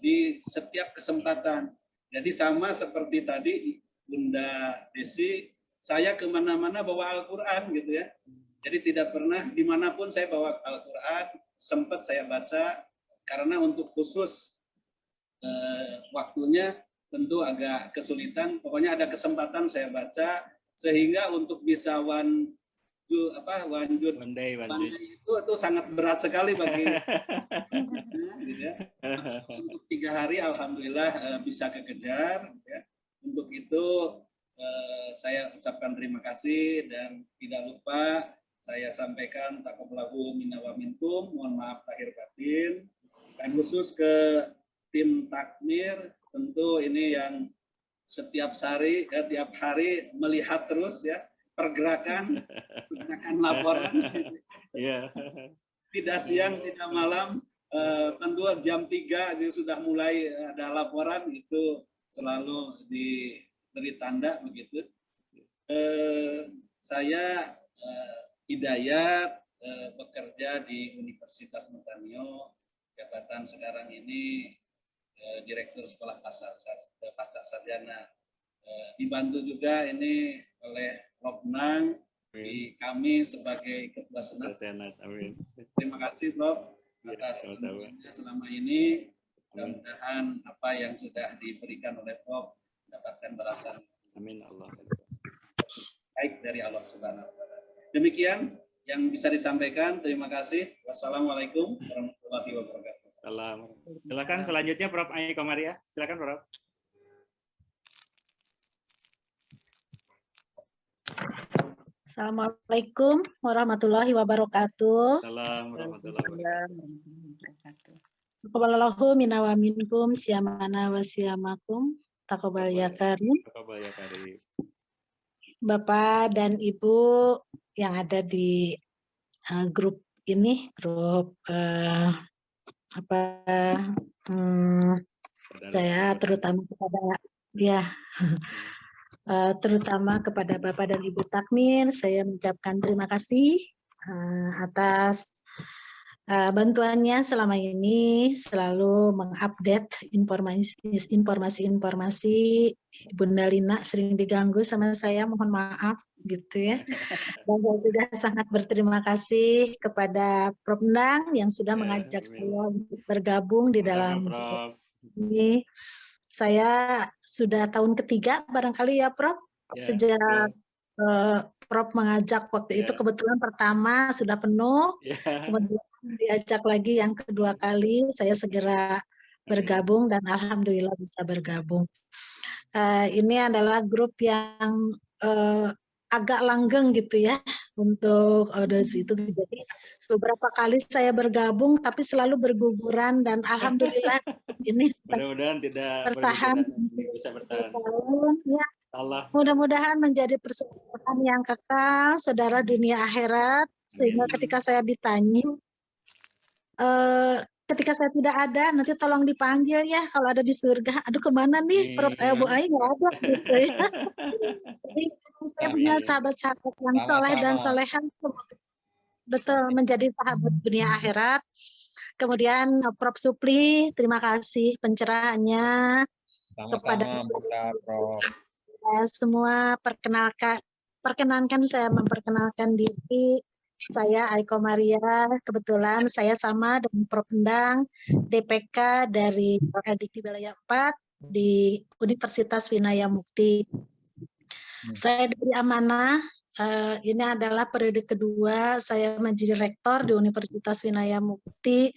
[SPEAKER 7] di setiap kesempatan. Jadi sama seperti tadi Bunda Desi, saya kemana-mana bawa Al-Quran gitu ya. Jadi tidak pernah dimanapun saya bawa Al-Quran, sempat saya baca, karena untuk khusus waktunya tentu agak kesulitan. Pokoknya ada kesempatan saya baca, sehingga untuk bisa one day itu sangat berat sekali bagi gitu ya. Untuk 3 hari alhamdulillah bisa kekejar ya. Untuk itu saya ucapkan terima kasih, dan tidak lupa saya sampaikan taqabbalallahu minna wa minkum, mohon maaf lahir batin, dan khusus ke tim takmir, tentu ini yang setiap hari melihat terus ya pergerakan laporan. Tidak siang, tidak malam, tentu jam 3 jadi sudah mulai ada laporan, itu selalu diberi tanda begitu. Saya Hidayat, bekerja di Universitas Mutanio, jabatan sekarang ini Direktur Sekolah Pasca Sarjana. Dibantu juga ini oleh Prof. Nang, di kami sebagai Ketua Senat. Terima kasih Prof atas selama ini. Mudah-mudahan apa yang sudah diberikan oleh Prof mendapatkan balasan.
[SPEAKER 1] Amin Allah.
[SPEAKER 7] Baik dari Allah Subhanahu wa Ta'ala. Demikian yang bisa disampaikan. Terima kasih. Wassalamualaikum warahmatullahi wabarakatuh.
[SPEAKER 1] Silakan selanjutnya Prof. Aiko Maria. Silakan Prof.
[SPEAKER 10] Assalamualaikum warahmatullahi wabarakatuh.
[SPEAKER 1] Assalamualaikum warahmatullahi wabarakatuh.
[SPEAKER 10] Taqabbalallahu minna wa minkum siyamana wa siyamakum. Taqabbal ya karim.
[SPEAKER 1] Taqabbal ya karim. Bapak
[SPEAKER 10] dan Ibu yang ada di grup ini, grup saya terutama kepada Bapak dan Ibu Takmir, saya mengucapkan terima kasih atas bantuannya selama ini, selalu mengupdate informasi-informasi. Bunda Lina sering diganggu sama saya, mohon maaf gitu ya. Dan saya juga sangat berterima kasih kepada Prof. Endang yang sudah mengajak saya untuk bergabung di dalam ini. Saya sudah tahun ketiga barangkali ya Prof, sejak Prof mengajak waktu itu, kebetulan pertama sudah penuh, kemudian diajak lagi yang kedua kali, saya segera bergabung dan alhamdulillah bisa bergabung. Ini adalah grup yang agak langgeng gitu ya untuk audiens itu. Jadi beberapa kali saya bergabung tapi selalu berguguran, dan alhamdulillah ini
[SPEAKER 1] mudah-mudahan tidak
[SPEAKER 10] bertahan,
[SPEAKER 1] bisa bertahan.
[SPEAKER 10] Ya. Mudah-mudahan menjadi persaudaraan yang kekal, saudara dunia akhirat, sehingga ketika saya ditanya, ketika saya tidak ada, nanti tolong dipanggil ya kalau ada di surga. Aduh kemana nih, Prof. Bu Ai nggak ada gitu ya. Jadi saya punya sahabat-sahabat yang soleh dan solehan, betul menjadi sahabat dunia akhirat. Kemudian Prof. Supli, terima kasih pencerahannya. Kepada
[SPEAKER 3] Prof.
[SPEAKER 10] Semua perkenankan saya memperkenalkan diri. Saya Aiko Maria, kebetulan saya sama dengan Prof. Endang, DPK dari Dikti Wilayah 4 di Universitas Winaya Mukti. Saya diberi amanah, ini adalah periode kedua saya menjadi rektor di Universitas Winaya Mukti.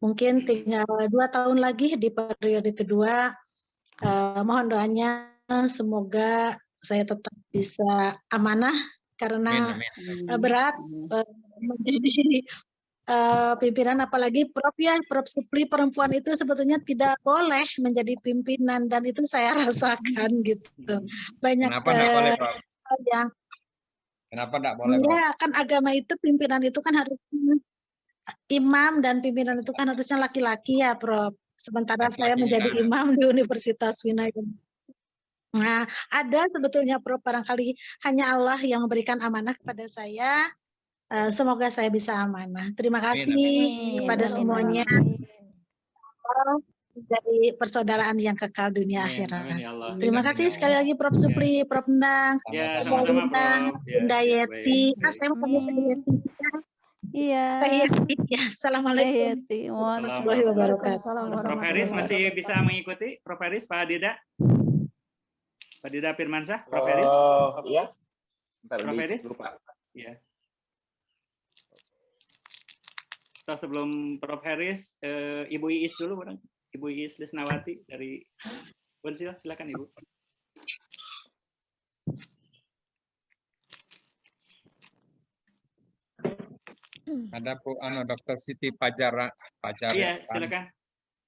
[SPEAKER 10] Mungkin tinggal 2 tahun lagi di periode kedua. Mohon doanya semoga saya tetap bisa amanah, karena berat menjadi pimpinan, apalagi Prof ya, Prof Supli perempuan itu sebetulnya tidak boleh menjadi pimpinan, dan itu saya rasakan gitu. Banyak yang
[SPEAKER 3] Kenapa enggak boleh, Bro?
[SPEAKER 10] ya kan agama itu pimpinan itu kan harus imam dan pimpinan itu kan harusnya laki-laki ya, Prof. Sementara saya menjadi imam di Universitas Winayam. Nah, ada sebetulnya Prof, barangkali hanya Allah yang memberikan amanah kepada saya. Semoga saya bisa amanah. Terima kasih kepada semuanya. Dari persaudaraan yang kekal dunia akhirat. Terima kasih sekali lagi Prof Supri, Prof Endang,
[SPEAKER 1] ya, sama-sama, Prof.
[SPEAKER 10] Bunda Yeti. Saya mau panggil Bunda Yeti.
[SPEAKER 4] Iya.
[SPEAKER 10] Ya, assalamualaikum warahmatullahi wabarakatuh.
[SPEAKER 1] Prof Heris masih bisa mengikuti? Prof Heris, Pak Dida? Pak Dida Firmansyah, Prof Heris?
[SPEAKER 11] Iya.
[SPEAKER 1] Prof Heris? Iya. Sebelum Prof Heris, Ibu Iis dulu, barang. Ibu Iis Lisnawati dari Unsila, silakan Ibu.
[SPEAKER 3] Ada Bu Dr. Siti Pajar.
[SPEAKER 1] Iya, silakan.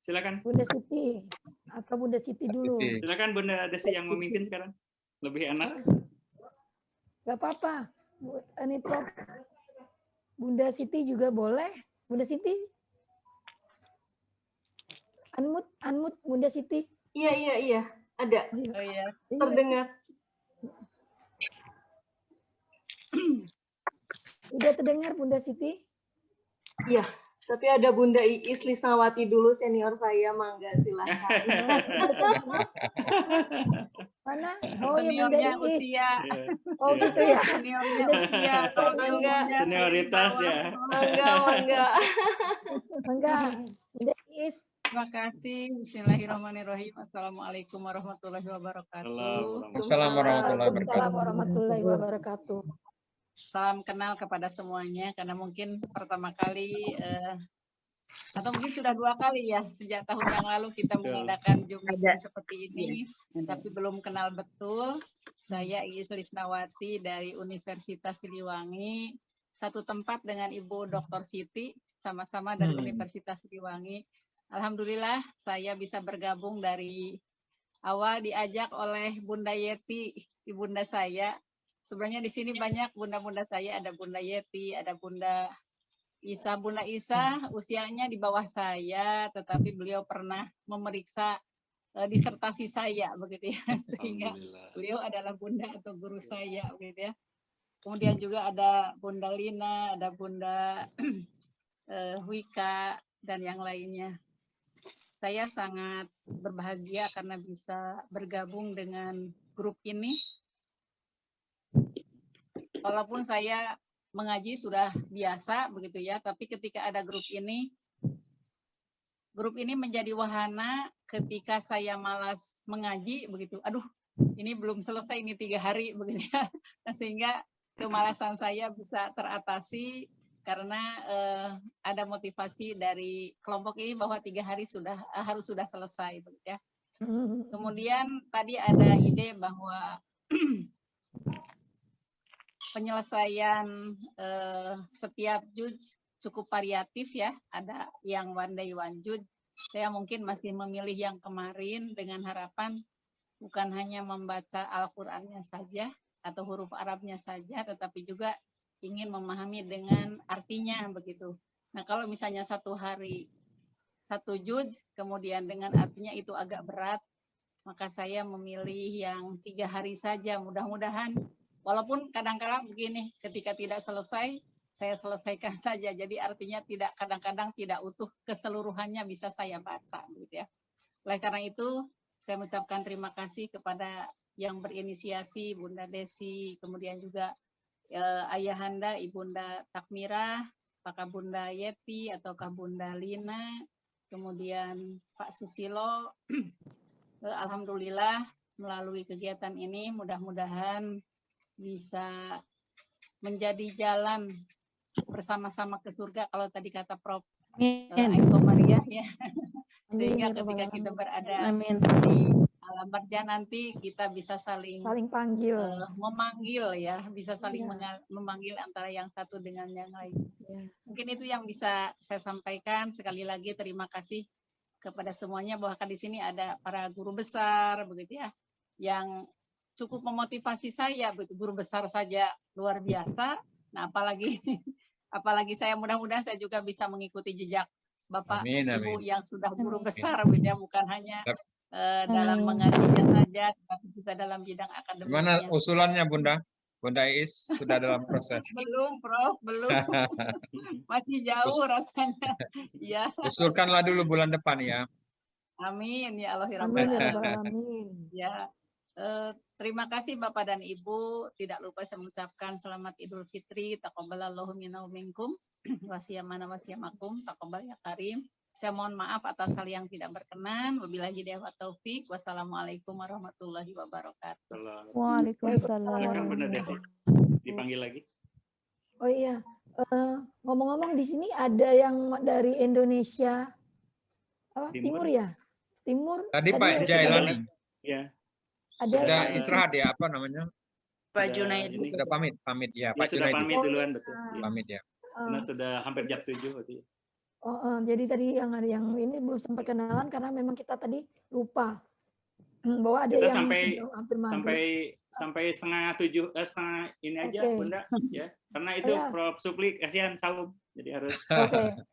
[SPEAKER 1] Silakan.
[SPEAKER 2] Bunda Siti atau Bunda Siti dulu.
[SPEAKER 1] Silakan Bunda Desi yang memimpin sekarang. Lebih enak.
[SPEAKER 2] Gak apa-apa. Ini Prof. Bunda Siti juga boleh. Bunda Siti. Unmute Bunda Siti.
[SPEAKER 6] Iya, ada.
[SPEAKER 9] Oh iya.
[SPEAKER 6] Terdengar.
[SPEAKER 2] Udah terdengar Bunda Siti?
[SPEAKER 6] Iya, tapi ada Bunda Iis Lisnawati dulu senior saya, mangga silakan.
[SPEAKER 2] Mana? Oh ya Bunda Iis.
[SPEAKER 9] Usia.
[SPEAKER 2] Oh gitu ya.
[SPEAKER 9] Seniornya usia.
[SPEAKER 1] Senioritas ya.
[SPEAKER 2] Mangga. Bunda Iis.
[SPEAKER 9] Terima kasih. Bismillahirrahmanirrahim. Assalamualaikum warahmatullahi wabarakatuh.
[SPEAKER 3] Assalamualaikum
[SPEAKER 2] warahmatullahi wabarakatuh.
[SPEAKER 9] Salam kenal kepada semuanya, karena mungkin pertama kali atau mungkin sudah 2 kali ya sejak tahun yang lalu kita mengadakan Zoom seperti ini, tapi belum kenal betul. Saya Iis Lisnawati dari Universitas Siliwangi, satu tempat dengan Ibu Dr. Siti, sama-sama dari Universitas Siliwangi. Alhamdulillah saya bisa bergabung dari awal diajak oleh Bunda Yeti, ibunda saya. Sebenarnya di sini banyak bunda-bunda saya, ada Bunda Yeti, ada Bunda Isa. Bunda Isa usianya di bawah saya, tetapi beliau pernah memeriksa disertasi saya, begitu ya, sehingga beliau adalah bunda atau guru saya, begitu ya. Kemudian juga ada Bunda Lina, ada Bunda Wika, dan yang lainnya. Saya sangat berbahagia karena bisa bergabung dengan grup ini. Walaupun saya mengaji sudah biasa begitu ya, tapi ketika ada grup ini menjadi wahana ketika saya malas mengaji begitu. Aduh, ini belum selesai, ini 3 hari begitu ya. Sehingga kemalasan saya bisa teratasi karena ada motivasi dari kelompok ini bahwa 3 hari harus sudah selesai begitu ya. Kemudian tadi ada ide bahwa penyelesaian setiap juz cukup variatif ya, ada yang one day one juz. Saya mungkin masih memilih yang kemarin dengan harapan bukan hanya membaca Al-Qur'annya saja atau huruf Arabnya saja, tetapi juga ingin memahami dengan artinya begitu. Nah, kalau misalnya 1 hari 1 juz, kemudian dengan artinya itu agak berat, maka saya memilih yang 3 hari saja. Mudah-mudahan, walaupun kadang-kadang begini, ketika tidak selesai, saya selesaikan saja. Jadi artinya kadang-kadang tidak utuh keseluruhannya bisa saya baca, gitu ya. Oleh karena itu, saya mengucapkan terima kasih kepada yang berinisiasi, Bunda Desi, kemudian juga Ayahanda, Ibunda Takmira, apakah Bunda Yeti ataukah Bunda Lina, kemudian Pak Susilo. Alhamdulillah melalui kegiatan ini mudah-mudahan bisa menjadi jalan bersama-sama ke surga kalau tadi kata Prof. Aiko Maria ya. Sehingga ketika kita berada di alam barja nanti kita bisa saling
[SPEAKER 2] panggil,
[SPEAKER 9] memanggil ya, bisa saling memanggil antara yang satu dengan yang lain. Mungkin itu yang bisa saya sampaikan. Sekali lagi terima kasih kepada semuanya, bahwa di sini ada para guru besar begitu ya, yang
[SPEAKER 11] cukup memotivasi saya, guru besar saja luar biasa. Nah, apalagi saya mudah-mudahan saya juga bisa mengikuti jejak Bapak Ibu yang sudah guru besar, bukan hanya dalam mengajinya saja, tapi juga dalam bidang akademik.
[SPEAKER 3] Gimana usulannya, Bunda? Bunda Iis sudah dalam proses?
[SPEAKER 11] Belum, Prof, belum. Masih jauh rasanya. Ya.
[SPEAKER 3] Usulkanlah dulu bulan depan ya.
[SPEAKER 11] Amin ya Allah.
[SPEAKER 2] Amin.
[SPEAKER 11] Ya. Terima kasih Bapak dan Ibu. Tidak lupa saya mengucapkan selamat Idul Fitri. Taqabbalallahu minna wa minkum. Wasiyamana wasiyamakum. Taqabbal ya karim. Saya mohon maaf atas hal yang tidak berkenan. Wabillahi hidayah wa taufik. Wassalamualaikum warahmatullahi wabarakatuh.
[SPEAKER 2] Waalaikumsalam.
[SPEAKER 1] Dipanggil lagi.
[SPEAKER 2] Oh iya, ngomong-ngomong di sini ada yang dari Indonesia, apa? Timur ya? Timur.
[SPEAKER 3] Tadi Pak Jailani.
[SPEAKER 1] Ya.
[SPEAKER 3] Sudah istirahat ya, apa namanya?
[SPEAKER 9] Pak Junaidi.
[SPEAKER 3] Sudah pamit ya, Pak
[SPEAKER 1] Sudah
[SPEAKER 3] Junaidi.
[SPEAKER 1] pamit duluan, betul.
[SPEAKER 3] Pamit ya.
[SPEAKER 1] Karena sudah hampir jam 7 waktu.
[SPEAKER 2] Jadi tadi yang ini belum sempat kenalan karena memang kita tadi lupa bahwa ada
[SPEAKER 1] kita
[SPEAKER 2] yang
[SPEAKER 1] hampir sampai setengah 7, setengah ini aja, Bunda, ya. Karena itu Prof Supli kasihan sahur, jadi harus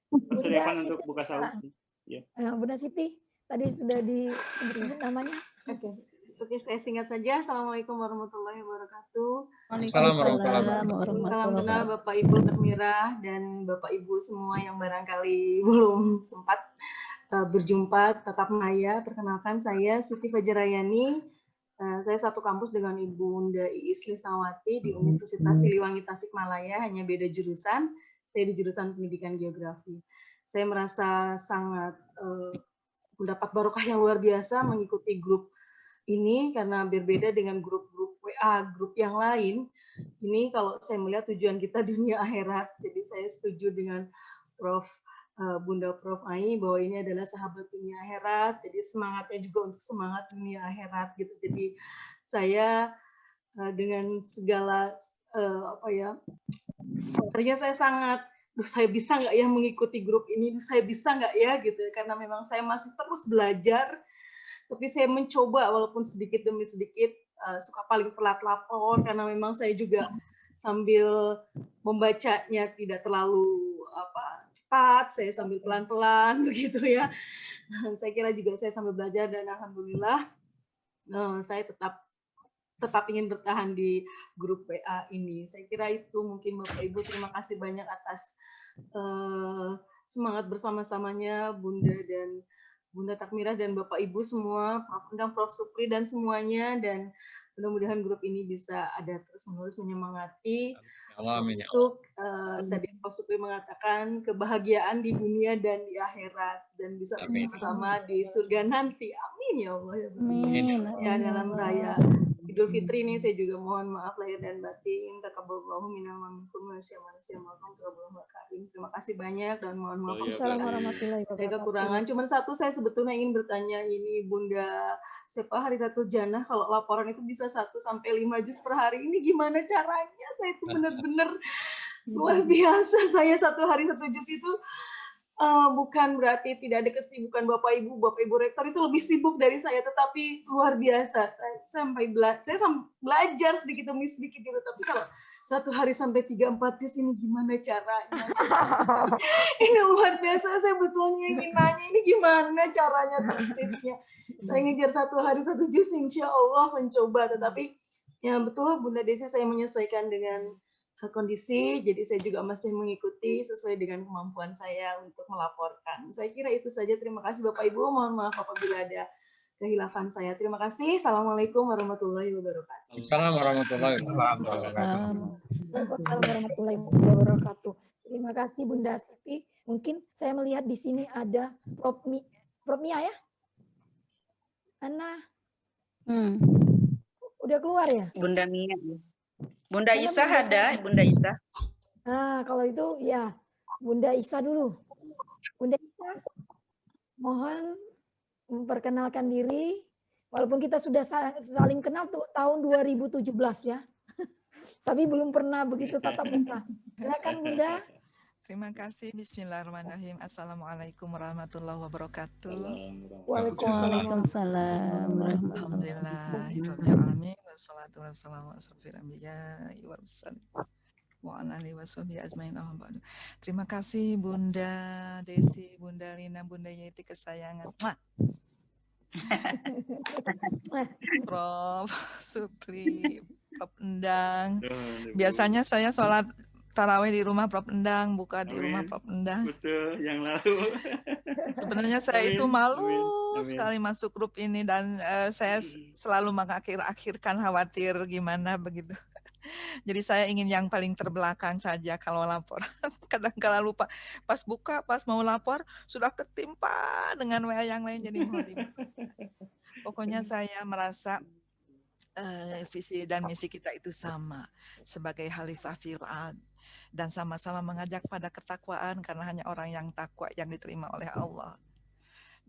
[SPEAKER 1] persiapan untuk buka sahur. Ya.
[SPEAKER 2] Bunda Siti tadi sudah disebut namanya.
[SPEAKER 6] Oke, saya singkat saja. Assalamualaikum warahmatullahi wabarakatuh.
[SPEAKER 3] Waalaikumsalam
[SPEAKER 6] Bapak Ibu Takmirah dan Bapak Ibu semua yang barangkali belum sempat berjumpa tatap maya. Perkenalkan saya Siti Fajarayani. Saya satu kampus dengan Ibu Bunda Iis Lisnawati di Universitas Siliwangi Tasikmalaya, hanya beda jurusan. Saya di jurusan Pendidikan Geografi. Saya merasa sangat mendapat barokah yang luar biasa mengikuti grup ini karena berbeda dengan grup-grup WA, grup yang lain. Ini kalau saya melihat tujuan kita dunia akhirat. Jadi saya setuju dengan Bunda Prof Ai bahwa ini adalah sahabat dunia akhirat. Jadi semangatnya juga untuk semangat dunia akhirat gitu. Jadi saya dengan segala sebenarnya saya sangat saya bisa nggak ya mengikuti grup ini, saya bisa nggak ya gitu, karena memang saya masih terus belajar. Tapi saya mencoba walaupun sedikit demi sedikit, suka paling telat lapor karena memang saya juga sambil membacanya tidak terlalu cepat, saya sambil pelan-pelan begitu ya. Saya kira juga saya sambil belajar dan alhamdulillah saya tetap ingin bertahan di grup WA ini. Saya kira itu mungkin Bapak Ibu, terima kasih banyak atas semangat bersama-samanya Bunda Takmirah dan Bapak Ibu semua, Prof Undang, Prof Supri dan semuanya, dan mudah-mudahan grup ini bisa ada terus-menerus menyemangati untuk tadi Prof Supri mengatakan kebahagiaan di dunia dan di akhirat dan bisa bersama di surga nanti. Amin ya Allah ya.
[SPEAKER 4] Amin.
[SPEAKER 6] Ya dalam raya Idul Fitri ini saya juga mohon maaf lahir dan batin. Taqabbalallahu minna wa minkum wa terima kasih banyak dan mohon maaf saya kekurangan. Cuma satu saya sebetulnya ingin bertanya ini Bunda siapa Haridatul Jannah, kalau laporan itu bisa 1 sampai 5 juz per hari, ini gimana caranya? Saya itu benar-benar luar biasa. Saya 1 hari 1 juz itu bukan berarti tidak ada kesibukan Bapak Ibu Rektor itu lebih sibuk dari saya, tetapi luar biasa. Saya sampai belajar sedikit demi sedikit gitu, tapi kalau 1 hari sampai 3-4 juz ini gimana caranya? Ini luar biasa. Saya betulnya ingin nanya ini gimana caranya, tipsnya. Saya ngejar 1 hari 1 juz, insya Allah mencoba, tetapi ya betul Bunda Desi, saya menyesuaikan dengan kondisi, jadi saya juga masih mengikuti sesuai dengan kemampuan saya untuk melaporkan. Saya kira itu saja. Terima kasih Bapak Ibu. Mohon maaf apabila ada kehilafan saya. Terima kasih. Assalamualaikum warahmatullahi wabarakatuh.
[SPEAKER 3] Assalamualaikum warahmatullahi
[SPEAKER 2] wabarakatuh. Terima kasih Bunda Siti. Mungkin saya melihat di sini ada Prof Mia ya? Ana. Udah keluar ya?
[SPEAKER 9] Bunda Mia. Bunda Isa ada, Bunda Isa.
[SPEAKER 2] Nah, kalau itu ya Bunda Isa dulu. Bunda Isa, mohon memperkenalkan diri, walaupun kita sudah saling kenal tuh tahun 2017 ya. Tapi belum pernah begitu tatap muka. Silakan Bunda.
[SPEAKER 12] Terima kasih. Bismillahirrahmanirrahim. Assalamualaikum warahmatullahi wabarakatuh.
[SPEAKER 2] Waalaikumsalam.
[SPEAKER 12] Alhamdulillah. wassalatu wassalamu ala asrofil anbiya'i wal mursalin wa ala alihi washabihi ajmain. Terima kasih Bunda Desi, Bunda Lina, Bunda Yeti kesayangan. Prof Supli, Prof Endang. Biasanya saya sholat tarawih di rumah Prof Endang, buka di rumah Prof Endang.
[SPEAKER 1] Betul, yang lalu.
[SPEAKER 12] Sebenarnya saya itu malu sekali masuk grup ini dan saya selalu mengakhir-akhirkan khawatir gimana begitu. Jadi saya ingin yang paling terbelakang saja kalau lapor. Kadang-kala lupa. Pas buka, pas mau lapor, sudah ketimpa dengan WA yang lain. Jadi mohon dimaafkan. Pokoknya saya merasa visi dan misi kita itu sama. Sebagai Khalifah fil ard. Dan sama-sama mengajak pada ketakwaan karena hanya orang yang takwa yang diterima oleh Allah.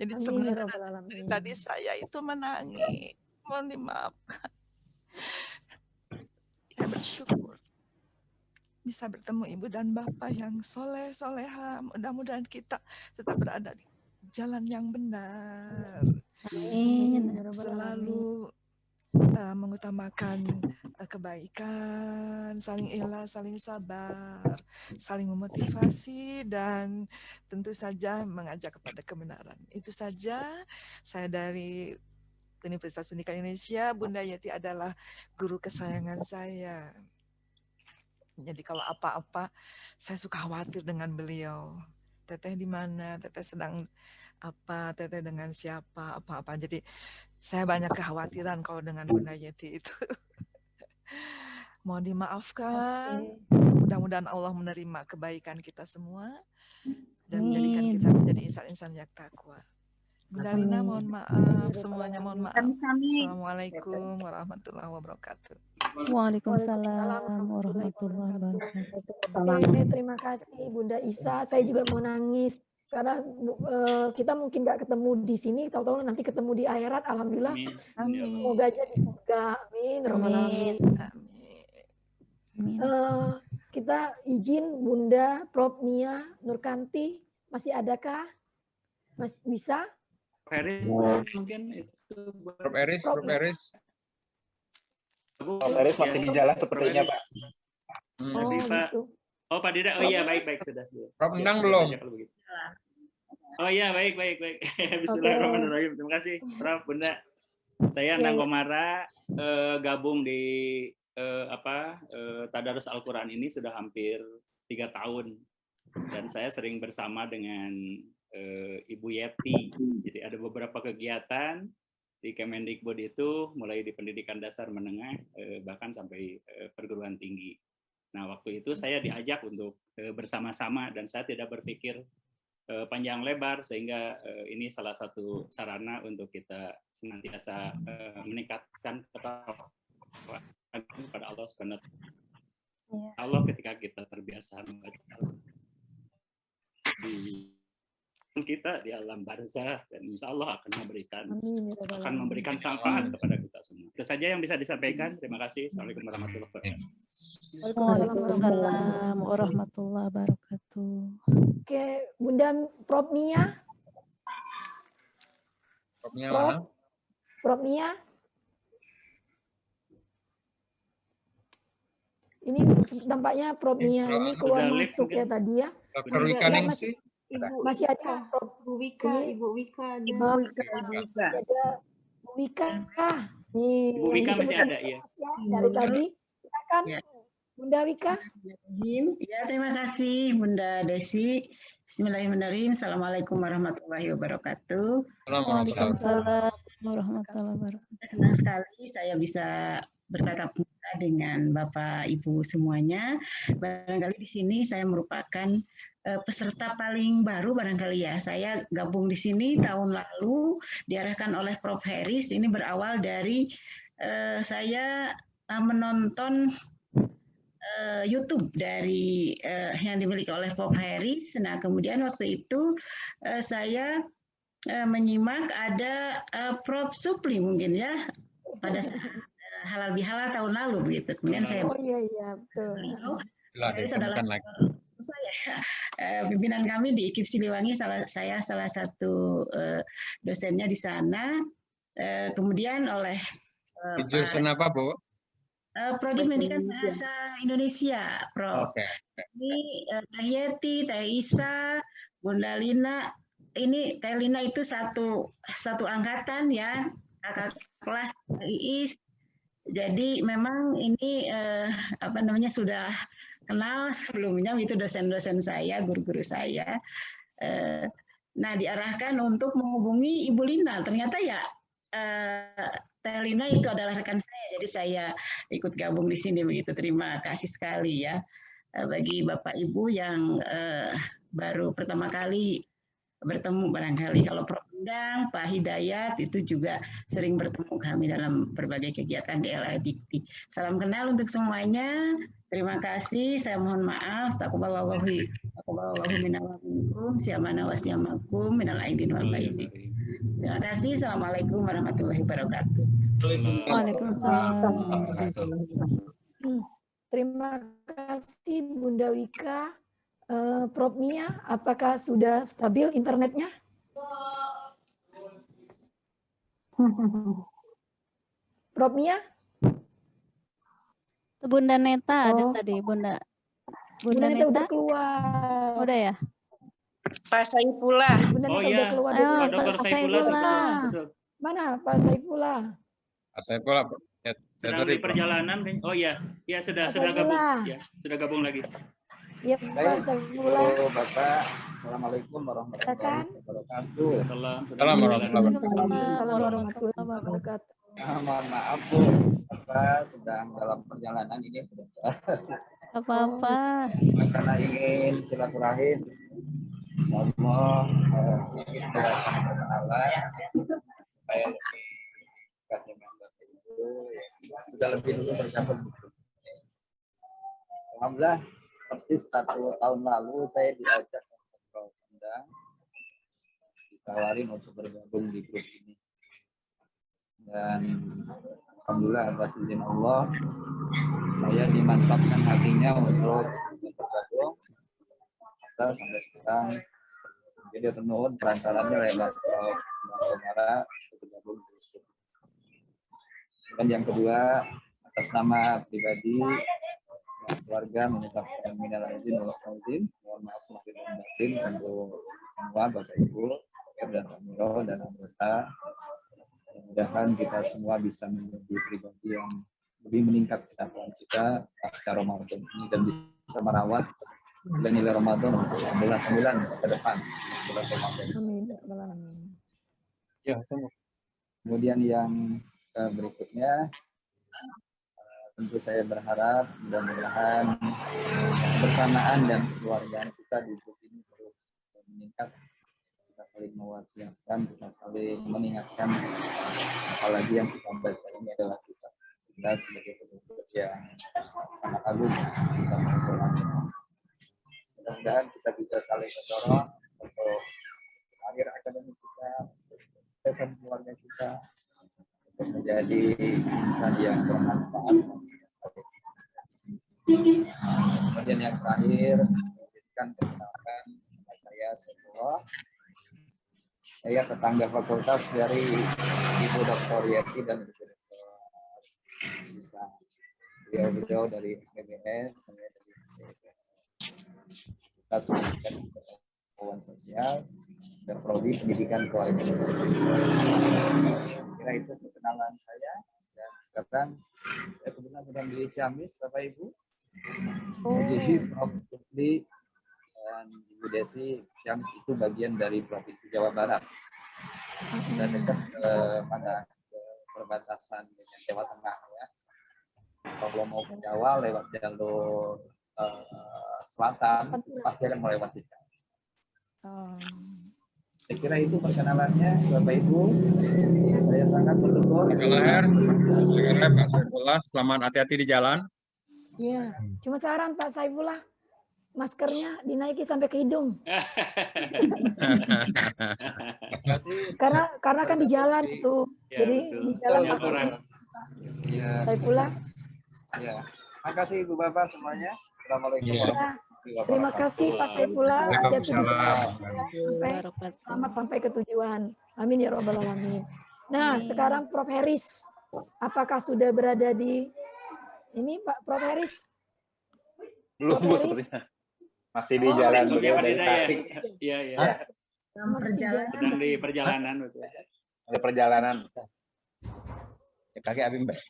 [SPEAKER 12] Jadi sebenarnya dari tadi saya itu menangis. Mohon dimaafkan. Saya bersyukur bisa bertemu Ibu dan Bapak yang soleh-soleha. Mudah-mudahan kita tetap berada di jalan yang benar.
[SPEAKER 4] Amin.
[SPEAKER 12] Selalu mengutamakan kebaikan, saling ikhlas, saling sabar, saling memotivasi, dan tentu saja mengajak kepada kebenaran. Itu saja. Saya dari Universitas Pendidikan Indonesia, Bunda Yeti adalah guru kesayangan saya. Jadi kalau apa-apa, saya suka khawatir dengan beliau. Teteh di mana? Teteh sedang apa? Teteh dengan siapa? Apa-apa. Jadi saya banyak kekhawatiran kalau dengan Bunda Yeti itu. Mohon dimaafkan. Mudah-mudahan Allah menerima kebaikan kita semua dan menjadikan kita menjadi insan-insan yang takwa. Bunda Lina, mohon maaf, semuanya mohon maaf. Assalamualaikum warahmatullahi wabarakatuh.
[SPEAKER 4] Waalaikumsalam warahmatullahi wabarakatuh.
[SPEAKER 2] Oke, terima kasih Bunda Isa. Saya juga mau nangis karena kita mungkin nggak ketemu di sini, tahu-tahu nanti ketemu di akhirat. Alhamdulillah.
[SPEAKER 12] Amin.
[SPEAKER 2] Semoga aja di surga. Amin. Amin. Kita izin Bunda Prof Mia Nurkanti, masih adakah? Mas bisa?
[SPEAKER 1] Eris mungkin itu
[SPEAKER 3] Prof Eris, Prof Eris.
[SPEAKER 5] Prof Eris masih di jalan sepertinya, Pak.
[SPEAKER 2] Oh, gitu.
[SPEAKER 1] Oh, Pak Dida. Oh iya, baik sudah.
[SPEAKER 3] Prof Endang belum?
[SPEAKER 1] Oh iya, baik. Bismillahirrahmanirrahim. Terima kasih, Prof, Bunda. Saya Endang Komara, gabung di Tadarus Al-Quran ini sudah hampir 3 tahun. Dan saya sering bersama dengan Ibu Yeti. Jadi ada beberapa kegiatan di Kemendikbud itu, mulai di pendidikan dasar menengah, bahkan sampai perguruan tinggi. Nah, waktu itu saya diajak untuk bersama-sama dan saya tidak berpikir panjang lebar, sehingga ini salah satu sarana untuk kita senantiasa meningkatkan ketakwaan kepada Allah Subhanahu wa Ta'ala. Allah ketika kita terbiasa membaca kita di alam barzah, dan insya Allah akan memberikan syafaat kepada kita semua. Itu saja yang bisa disampaikan. Terima kasih. Assalamualaikum warahmatullahi wabarakatuh.
[SPEAKER 4] Waalaikumsalam warahmatullahi wabarakatuh.
[SPEAKER 2] Oke, Bunda Prof Mia.
[SPEAKER 3] Prof Mia mana?
[SPEAKER 2] Prof Mia. Ini tampaknya Prof Mia ini keluar masuk ya tadi ya.
[SPEAKER 3] Dr. Wika Ningsih.
[SPEAKER 2] Masih ada Prof
[SPEAKER 6] Wika, Ibu Wika, ada
[SPEAKER 2] Bu Wika. Nih,
[SPEAKER 1] Ibu Wika masih ada ya.
[SPEAKER 2] Dari tadi, silakan Bunda Wika.
[SPEAKER 13] Ya, terima kasih Bunda Desi. Bismillahirrahmanirrahim. Assalamualaikum warahmatullahi wabarakatuh.
[SPEAKER 4] Waalaikumsalam warahmatullahi wabarakatuh.
[SPEAKER 13] Senang sekali saya bisa bertatap muka dengan Bapak Ibu semuanya. Barangkali di sini saya merupakan peserta paling baru barangkali ya. Saya gabung di sini tahun lalu diarahkan oleh Prof Heris. Ini berawal dari saya menonton YouTube dari yang dimiliki oleh Prof Heris. Nah, kemudian waktu itu saya menyimak ada Prof Supli mungkin ya pada saat halal bihalal tahun lalu begitu. Kemudian saya
[SPEAKER 2] betul.
[SPEAKER 13] Heris adalah saya pimpinan kami di IKIP Siliwangi, saya salah satu dosennya di sana. Kemudian oleh
[SPEAKER 3] jurusan apa, Bu?
[SPEAKER 13] Prodi Pendidikan Bahasa Indonesia, Prof.
[SPEAKER 8] Oke.
[SPEAKER 13] Ini Teh Yeti, Teh Isa, Bunda Lina. Ini Teh Lina itu satu angkatan ya, kakak kelas Iis. Jadi memang ini apa namanya sudah kenal sebelumnya, itu dosen-dosen saya, guru-guru saya. Nah, diarahkan untuk menghubungi Ibu Lina. Ternyata ya Teh Lina itu adalah rekan saya, jadi saya ikut gabung di sini begitu. Terima kasih sekali ya bagi Bapak Ibu yang baru pertama kali bertemu barangkali. Kalau Prof. Endang, Pak Hidayat itu juga sering bertemu kami dalam berbagai kegiatan di LA Dikti. Salam kenal untuk semuanya. Terima kasih. Saya mohon maaf. Taqabbalallahu minna wa minkum, siyamana wa siyamakum minal aidin wal faidin. Terima kasih. Assalamualaikum warahmatullahi wabarakatuh.
[SPEAKER 4] Waalaikumsalam.
[SPEAKER 2] Terima kasih Bunda Wika. Prof. Mia, apakah sudah stabil internetnya? Prof. Mia?
[SPEAKER 4] Bunda Neta ada tadi, Bunda
[SPEAKER 2] Neta udah keluar.
[SPEAKER 4] Udah ya?
[SPEAKER 9] Pak Saifullah.
[SPEAKER 2] Bunda Neta udah keluar.
[SPEAKER 1] Pak Saifullah.
[SPEAKER 2] Mana Pak Saifullah?
[SPEAKER 8] Pak Saifullah
[SPEAKER 1] sedang di perjalanan. Oh iya, ya sudah gabung. Ya, sudah gabung lagi.
[SPEAKER 2] Ya, Pak Saifullah.
[SPEAKER 5] Bapak, Assalamualaikum warahmatullahi wabarakatuh.
[SPEAKER 2] Assalamualaikum warahmatullahi wabarakatuh.
[SPEAKER 5] Mohon maaf Bu, Bapak sedang dalam perjalanan ini sudah.
[SPEAKER 4] Apa-apa.
[SPEAKER 5] Karena ingin silaturahim, Allah supaya lebih dekat dengan Bapak Ibu, sudah lebih dulu bergabung. Alhamdulillah. Persis 1 tahun lalu saya diajak untuk Prof. Endang, ditawarin untuk bergabung di grup ini. Dan alhamdulillah atas izin Allah, saya dimantapkan hatinya untuk bergabung. Maka sampai sekarang jadi penuhun perantarannya lewat Prof. Endang untuk bergabung di grup. Dan yang kedua, atas nama pribadi keluarga mengucapkan minal aidin wal faizin, mohon maaf lahir dan batin untuk semua Bapak Ibu dan Amiro dan anggota. Mudah-mudahan kita semua bisa menjadi pribadi yang lebih meningkat ketakwaan kita pasca Ramadan ini dan bisa merawat nilai Ramadan untuk 11 bulan ke depan.
[SPEAKER 2] Amin.
[SPEAKER 5] Ya, tunggu. Kemudian yang berikutnya, tentu saya berharap mudah-mudahan kebersamaan dan keluargaan kita di grup ini terus meningkat. Kita saling mewasiatkan, kita saling mengingatkan, apalagi yang kita baca ini adalah kita sebagai penulis yang sangat agung. Kita mudah-mudahan kita bisa saling mendorong untuk akhir akademik kita, untuk keluarga kita, untuk menjadi insan yang bermanfaat. Kemudian yang terakhir, menjadikan perkenalkan saya semua. Saya tetangga fakultas dari Ibu Dr. Yeti dan Ibu Dr. Bisa. Beliau dari PBS, saya dari PBS. Kita tuliskan pengetahuan sosial dan prodi pendidikan keluarga. Kira itu perkenalan saya, dan sekarang saya kebetulan sedang di Ciamis, Bapak Ibu. Jadi Prof. Putri dan Ibu Desi, Ciamis itu bagian dari Provinsi Jawa Barat. Dan dekat pada perbatasan dengan Jawa Tengah ya. Kalau mau ke Jawa lewat jalur selatan, pasti akan melewati Ciamis. Saya kira itu perkenalannya, Bapak Ibu. Saya sangat bersyukur.
[SPEAKER 3] Pak Saifullah, selamat hati-hati di jalan.
[SPEAKER 2] Iya, cuma saran Pak Saifullah, maskernya dinaiki sampai ke hidung. karena kan di jalan itu, ya, jadi betul. Di jalan
[SPEAKER 5] Iya.
[SPEAKER 2] Saifullah.
[SPEAKER 5] Ya, makasih Ibu Bapak semuanya. Assalamualaikum warahmatullahi wabarakatuh.
[SPEAKER 2] Terima kasih Pak Saifullah. Selamat sampai ke tujuan. Amin ya robbal alamin. Nah, sekarang Prof. Heris, apakah sudah berada di Ini Pak Prof Heris.
[SPEAKER 14] Belum, Bu, sepertinya. Masih di jalan beliau dari Tasik.
[SPEAKER 1] Iya, iya.
[SPEAKER 2] Sedang
[SPEAKER 1] di perjalanan, betul.
[SPEAKER 14] Di perjalanan.
[SPEAKER 3] Kaki Abim, Mbak.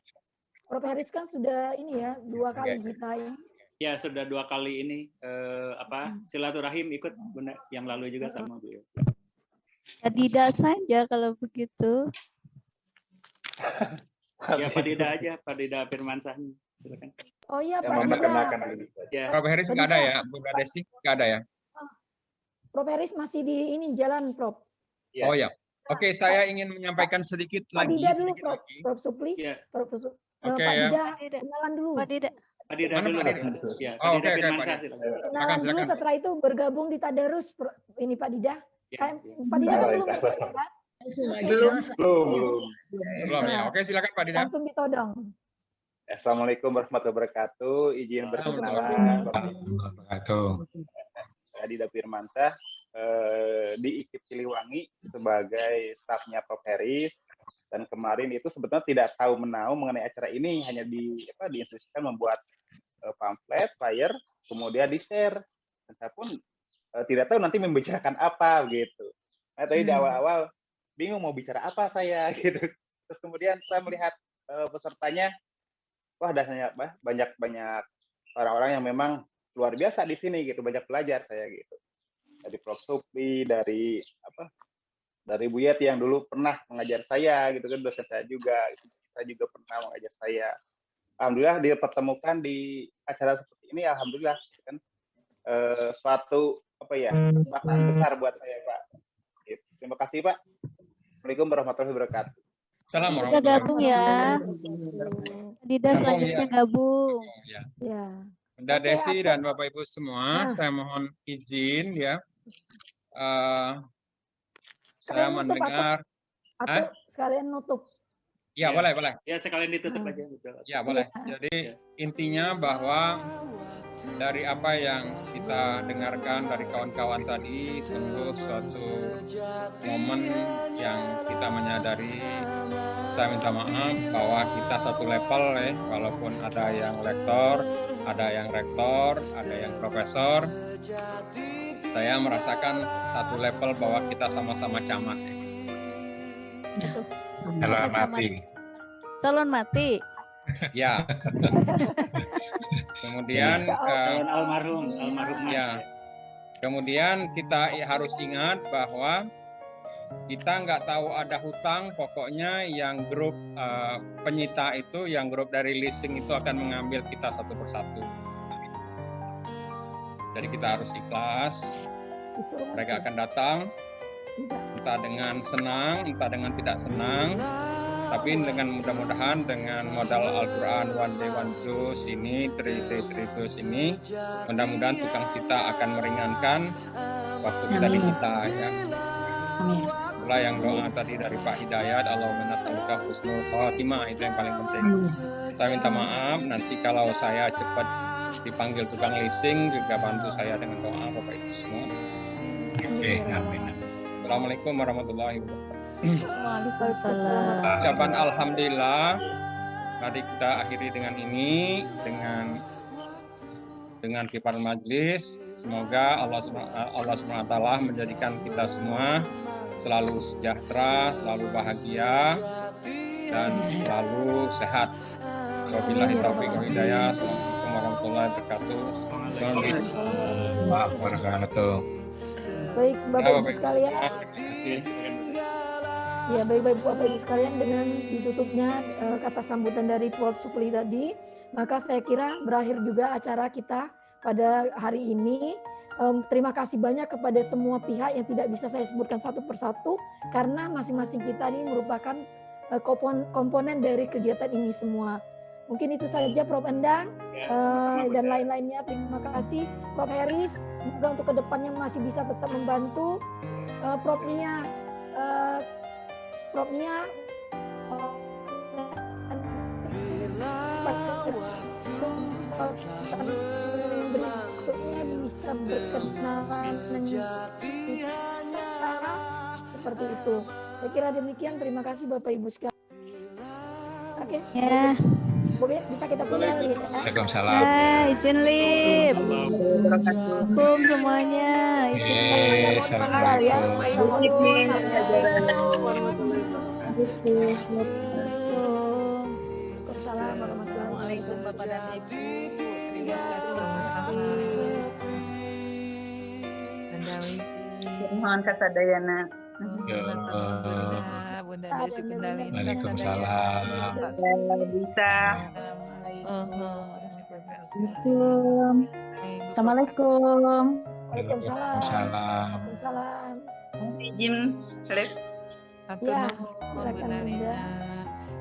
[SPEAKER 2] Prof Heris kan sudah ini ya 2 kali kita ya.
[SPEAKER 1] Ya, sudah 2 kali ini silaturahim ikut benar yang lalu juga sama beliau.
[SPEAKER 4] Tidak saja kalau begitu.
[SPEAKER 1] Ya, Pak Dida aja, Pak Dida Firmansyah. Silakan.
[SPEAKER 2] Oh iya,
[SPEAKER 14] Yang
[SPEAKER 2] Pak
[SPEAKER 14] memperkenalkan
[SPEAKER 2] Dida.
[SPEAKER 14] diri.
[SPEAKER 1] Ya.
[SPEAKER 3] Prof Heris nggak ada ya, Bunda Desi nggak ada ya?
[SPEAKER 2] Prof Heris masih di ini jalan, Prof.
[SPEAKER 3] Oh ya. Oke, saya ingin menyampaikan sedikit
[SPEAKER 2] Pak
[SPEAKER 3] lagi.
[SPEAKER 2] Dida dulu,
[SPEAKER 3] sedikit
[SPEAKER 2] Prof.
[SPEAKER 3] lagi.
[SPEAKER 2] Prof Supli. Prof
[SPEAKER 3] Oke,
[SPEAKER 2] Pak
[SPEAKER 3] ya.
[SPEAKER 2] Dida, kenalan dulu.
[SPEAKER 4] Pak Dida.
[SPEAKER 1] Pak Dida
[SPEAKER 3] Mana
[SPEAKER 1] dulu.
[SPEAKER 3] Pak Dida?
[SPEAKER 1] Ya,
[SPEAKER 3] Oh,
[SPEAKER 1] Pak
[SPEAKER 3] oke,
[SPEAKER 1] Dida
[SPEAKER 3] oke,
[SPEAKER 1] Firmansyah.
[SPEAKER 3] Pak Dida.
[SPEAKER 1] Silakan.
[SPEAKER 2] Kenalan dulu,
[SPEAKER 3] silakan.
[SPEAKER 2] setelah itu bergabung di Tadarus. Ini Pak Dida. Pak Dida kan belum kan?
[SPEAKER 14] Belum
[SPEAKER 3] ya. Oke, silakan Pak Dida.
[SPEAKER 2] Langsung ditodong.
[SPEAKER 14] Assalamualaikum warahmatullahi wabarakatuh. Izin berkenalan. Saya Dida Firmansyah di IKIP Siliwangi sebagai stafnya Prof Heris. Dan kemarin itu sebetulnya tidak tahu menahu mengenai acara ini, hanya diinstruksikan membuat pamflet, flyer, kemudian di-share. Dan saya pun tidak tahu nanti membicarakan apa gitu. Nah, tadi di awal-awal bingung mau bicara apa saya gitu. Terus kemudian saya melihat pesertanya, wah dasarnya banyak orang-orang yang memang luar biasa di sini gitu, banyak belajar saya gitu. Dari Prof Supli, dari Bu Yeti yang dulu pernah mengajar saya gitu kan, dosen saya juga, saya juga pernah mengajar saya. Alhamdulillah dipertemukan di acara seperti ini, alhamdulillah kan suatu kesempatan besar buat saya, Pak. Gitu. Terima kasih, Pak. Assalamualaikum warahmatullahi wabarakatuh.
[SPEAKER 3] Salam
[SPEAKER 4] Kita gabung ya. Dida selanjutnya gabung.
[SPEAKER 2] Ya.
[SPEAKER 3] Bunda Desi dan Bapak Ibu semua, saya mohon izin ya. Saya mendengar.
[SPEAKER 2] Atau sekalian nutup.
[SPEAKER 3] Ya, boleh.
[SPEAKER 1] Ya, sekalian ditutup aja. Betul.
[SPEAKER 3] Ya, boleh. Jadi intinya bahwa dari apa yang kita dengarkan dari kawan-kawan tadi, sungguh suatu momen yang kita menyadari. Saya minta maaf bahwa kita satu level ya, walaupun ada yang lektor, ada yang rektor, ada yang profesor. Saya merasakan satu level bahwa kita sama-sama camat.
[SPEAKER 8] Calon mati.
[SPEAKER 4] Calon mati.
[SPEAKER 3] Ya. Kemudian
[SPEAKER 1] almarhum.
[SPEAKER 3] Ya. Kemudian kita harus ingat bahwa kita nggak tahu ada hutang, pokoknya yang grup penyita itu, yang grup dari leasing itu akan mengambil kita satu persatu. Jadi kita harus ikhlas. Mereka akan datang, entah dengan senang, entah dengan tidak senang. Tapi dengan mudah-mudahan dengan modal Al-Quran One Day One Juz ini, Three Juz ini, mudah-mudahan tukang sita akan meringankan waktu kita disita ya. Itulah yang doa tadi dari Pak Hidayat, Allahumma nas'aluka husnul khatimah, itu yang paling penting. Saya minta maaf nanti kalau saya cepat dipanggil tukang leasing, juga bantu saya dengan doa Bapak Ibu semua.
[SPEAKER 8] Oke, amin.
[SPEAKER 3] Assalamualaikum warahmatullahi wabarakatuh.
[SPEAKER 4] Waalaikumsalam.
[SPEAKER 3] Ucapan alhamdulillah. Mari kita akhiri dengan ini, dengan kiparan majelis. Semoga Allah SWT menjadikan kita semua selalu sejahtera, selalu bahagia, dan selalu sehat. Wabillahi taufiq wal hidayah. Assalamualaikum warahmatullahi wabarakatuh.
[SPEAKER 8] Wabarakatuh.
[SPEAKER 2] Baik, Bapak Ibu sekalian. Ya, baik Bapak Ibu sekalian, dengan ditutupnya kata sambutan dari Prof Supli tadi, maka saya kira berakhir juga acara kita pada hari ini. Terima kasih banyak kepada semua pihak yang tidak bisa saya sebutkan satu persatu, karena masing-masing kita ini merupakan komponen dari kegiatan ini semua. Mungkin itu saja Prof Endang dan lain-lainnya. Terima kasih Prof Heris. Semoga untuk kedepannya masih bisa tetap membantu. Prof Nia, berikutnya bisa berkenalan seperti itu. Saya kira demikian. Terima kasih Bapak Ibu sekalian. Oke.
[SPEAKER 4] Ya.
[SPEAKER 2] bisa kita tinggal ya.
[SPEAKER 8] Waalaikumsalam.
[SPEAKER 4] Izin Lip. Assalamualaikum semuanya. Izin
[SPEAKER 2] tinggal ya. Waalaikumsalam warahmatullahi wabarakatuh.
[SPEAKER 11] Bapak dan Ibu. Terima kasih.
[SPEAKER 9] Mohon kasadayana.
[SPEAKER 12] Bunda Desi Kendalina.
[SPEAKER 8] Waalaikumsalam.
[SPEAKER 9] Bisa.
[SPEAKER 10] Assalamualaikum.
[SPEAKER 2] Waalaikumsalam.
[SPEAKER 8] Waalaikumsalam.
[SPEAKER 9] Izin, Lip.
[SPEAKER 2] Ya,
[SPEAKER 12] Bunda Lina.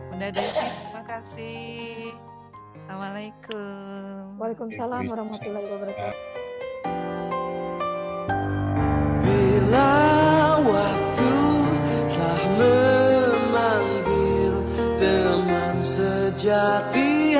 [SPEAKER 12] Bunda Desi, terima kasih. Assalamualaikum.
[SPEAKER 2] Waalaikumsalam warahmatullahi wabarakatuh.
[SPEAKER 15] Bila waktu telah memanggil teman sejati.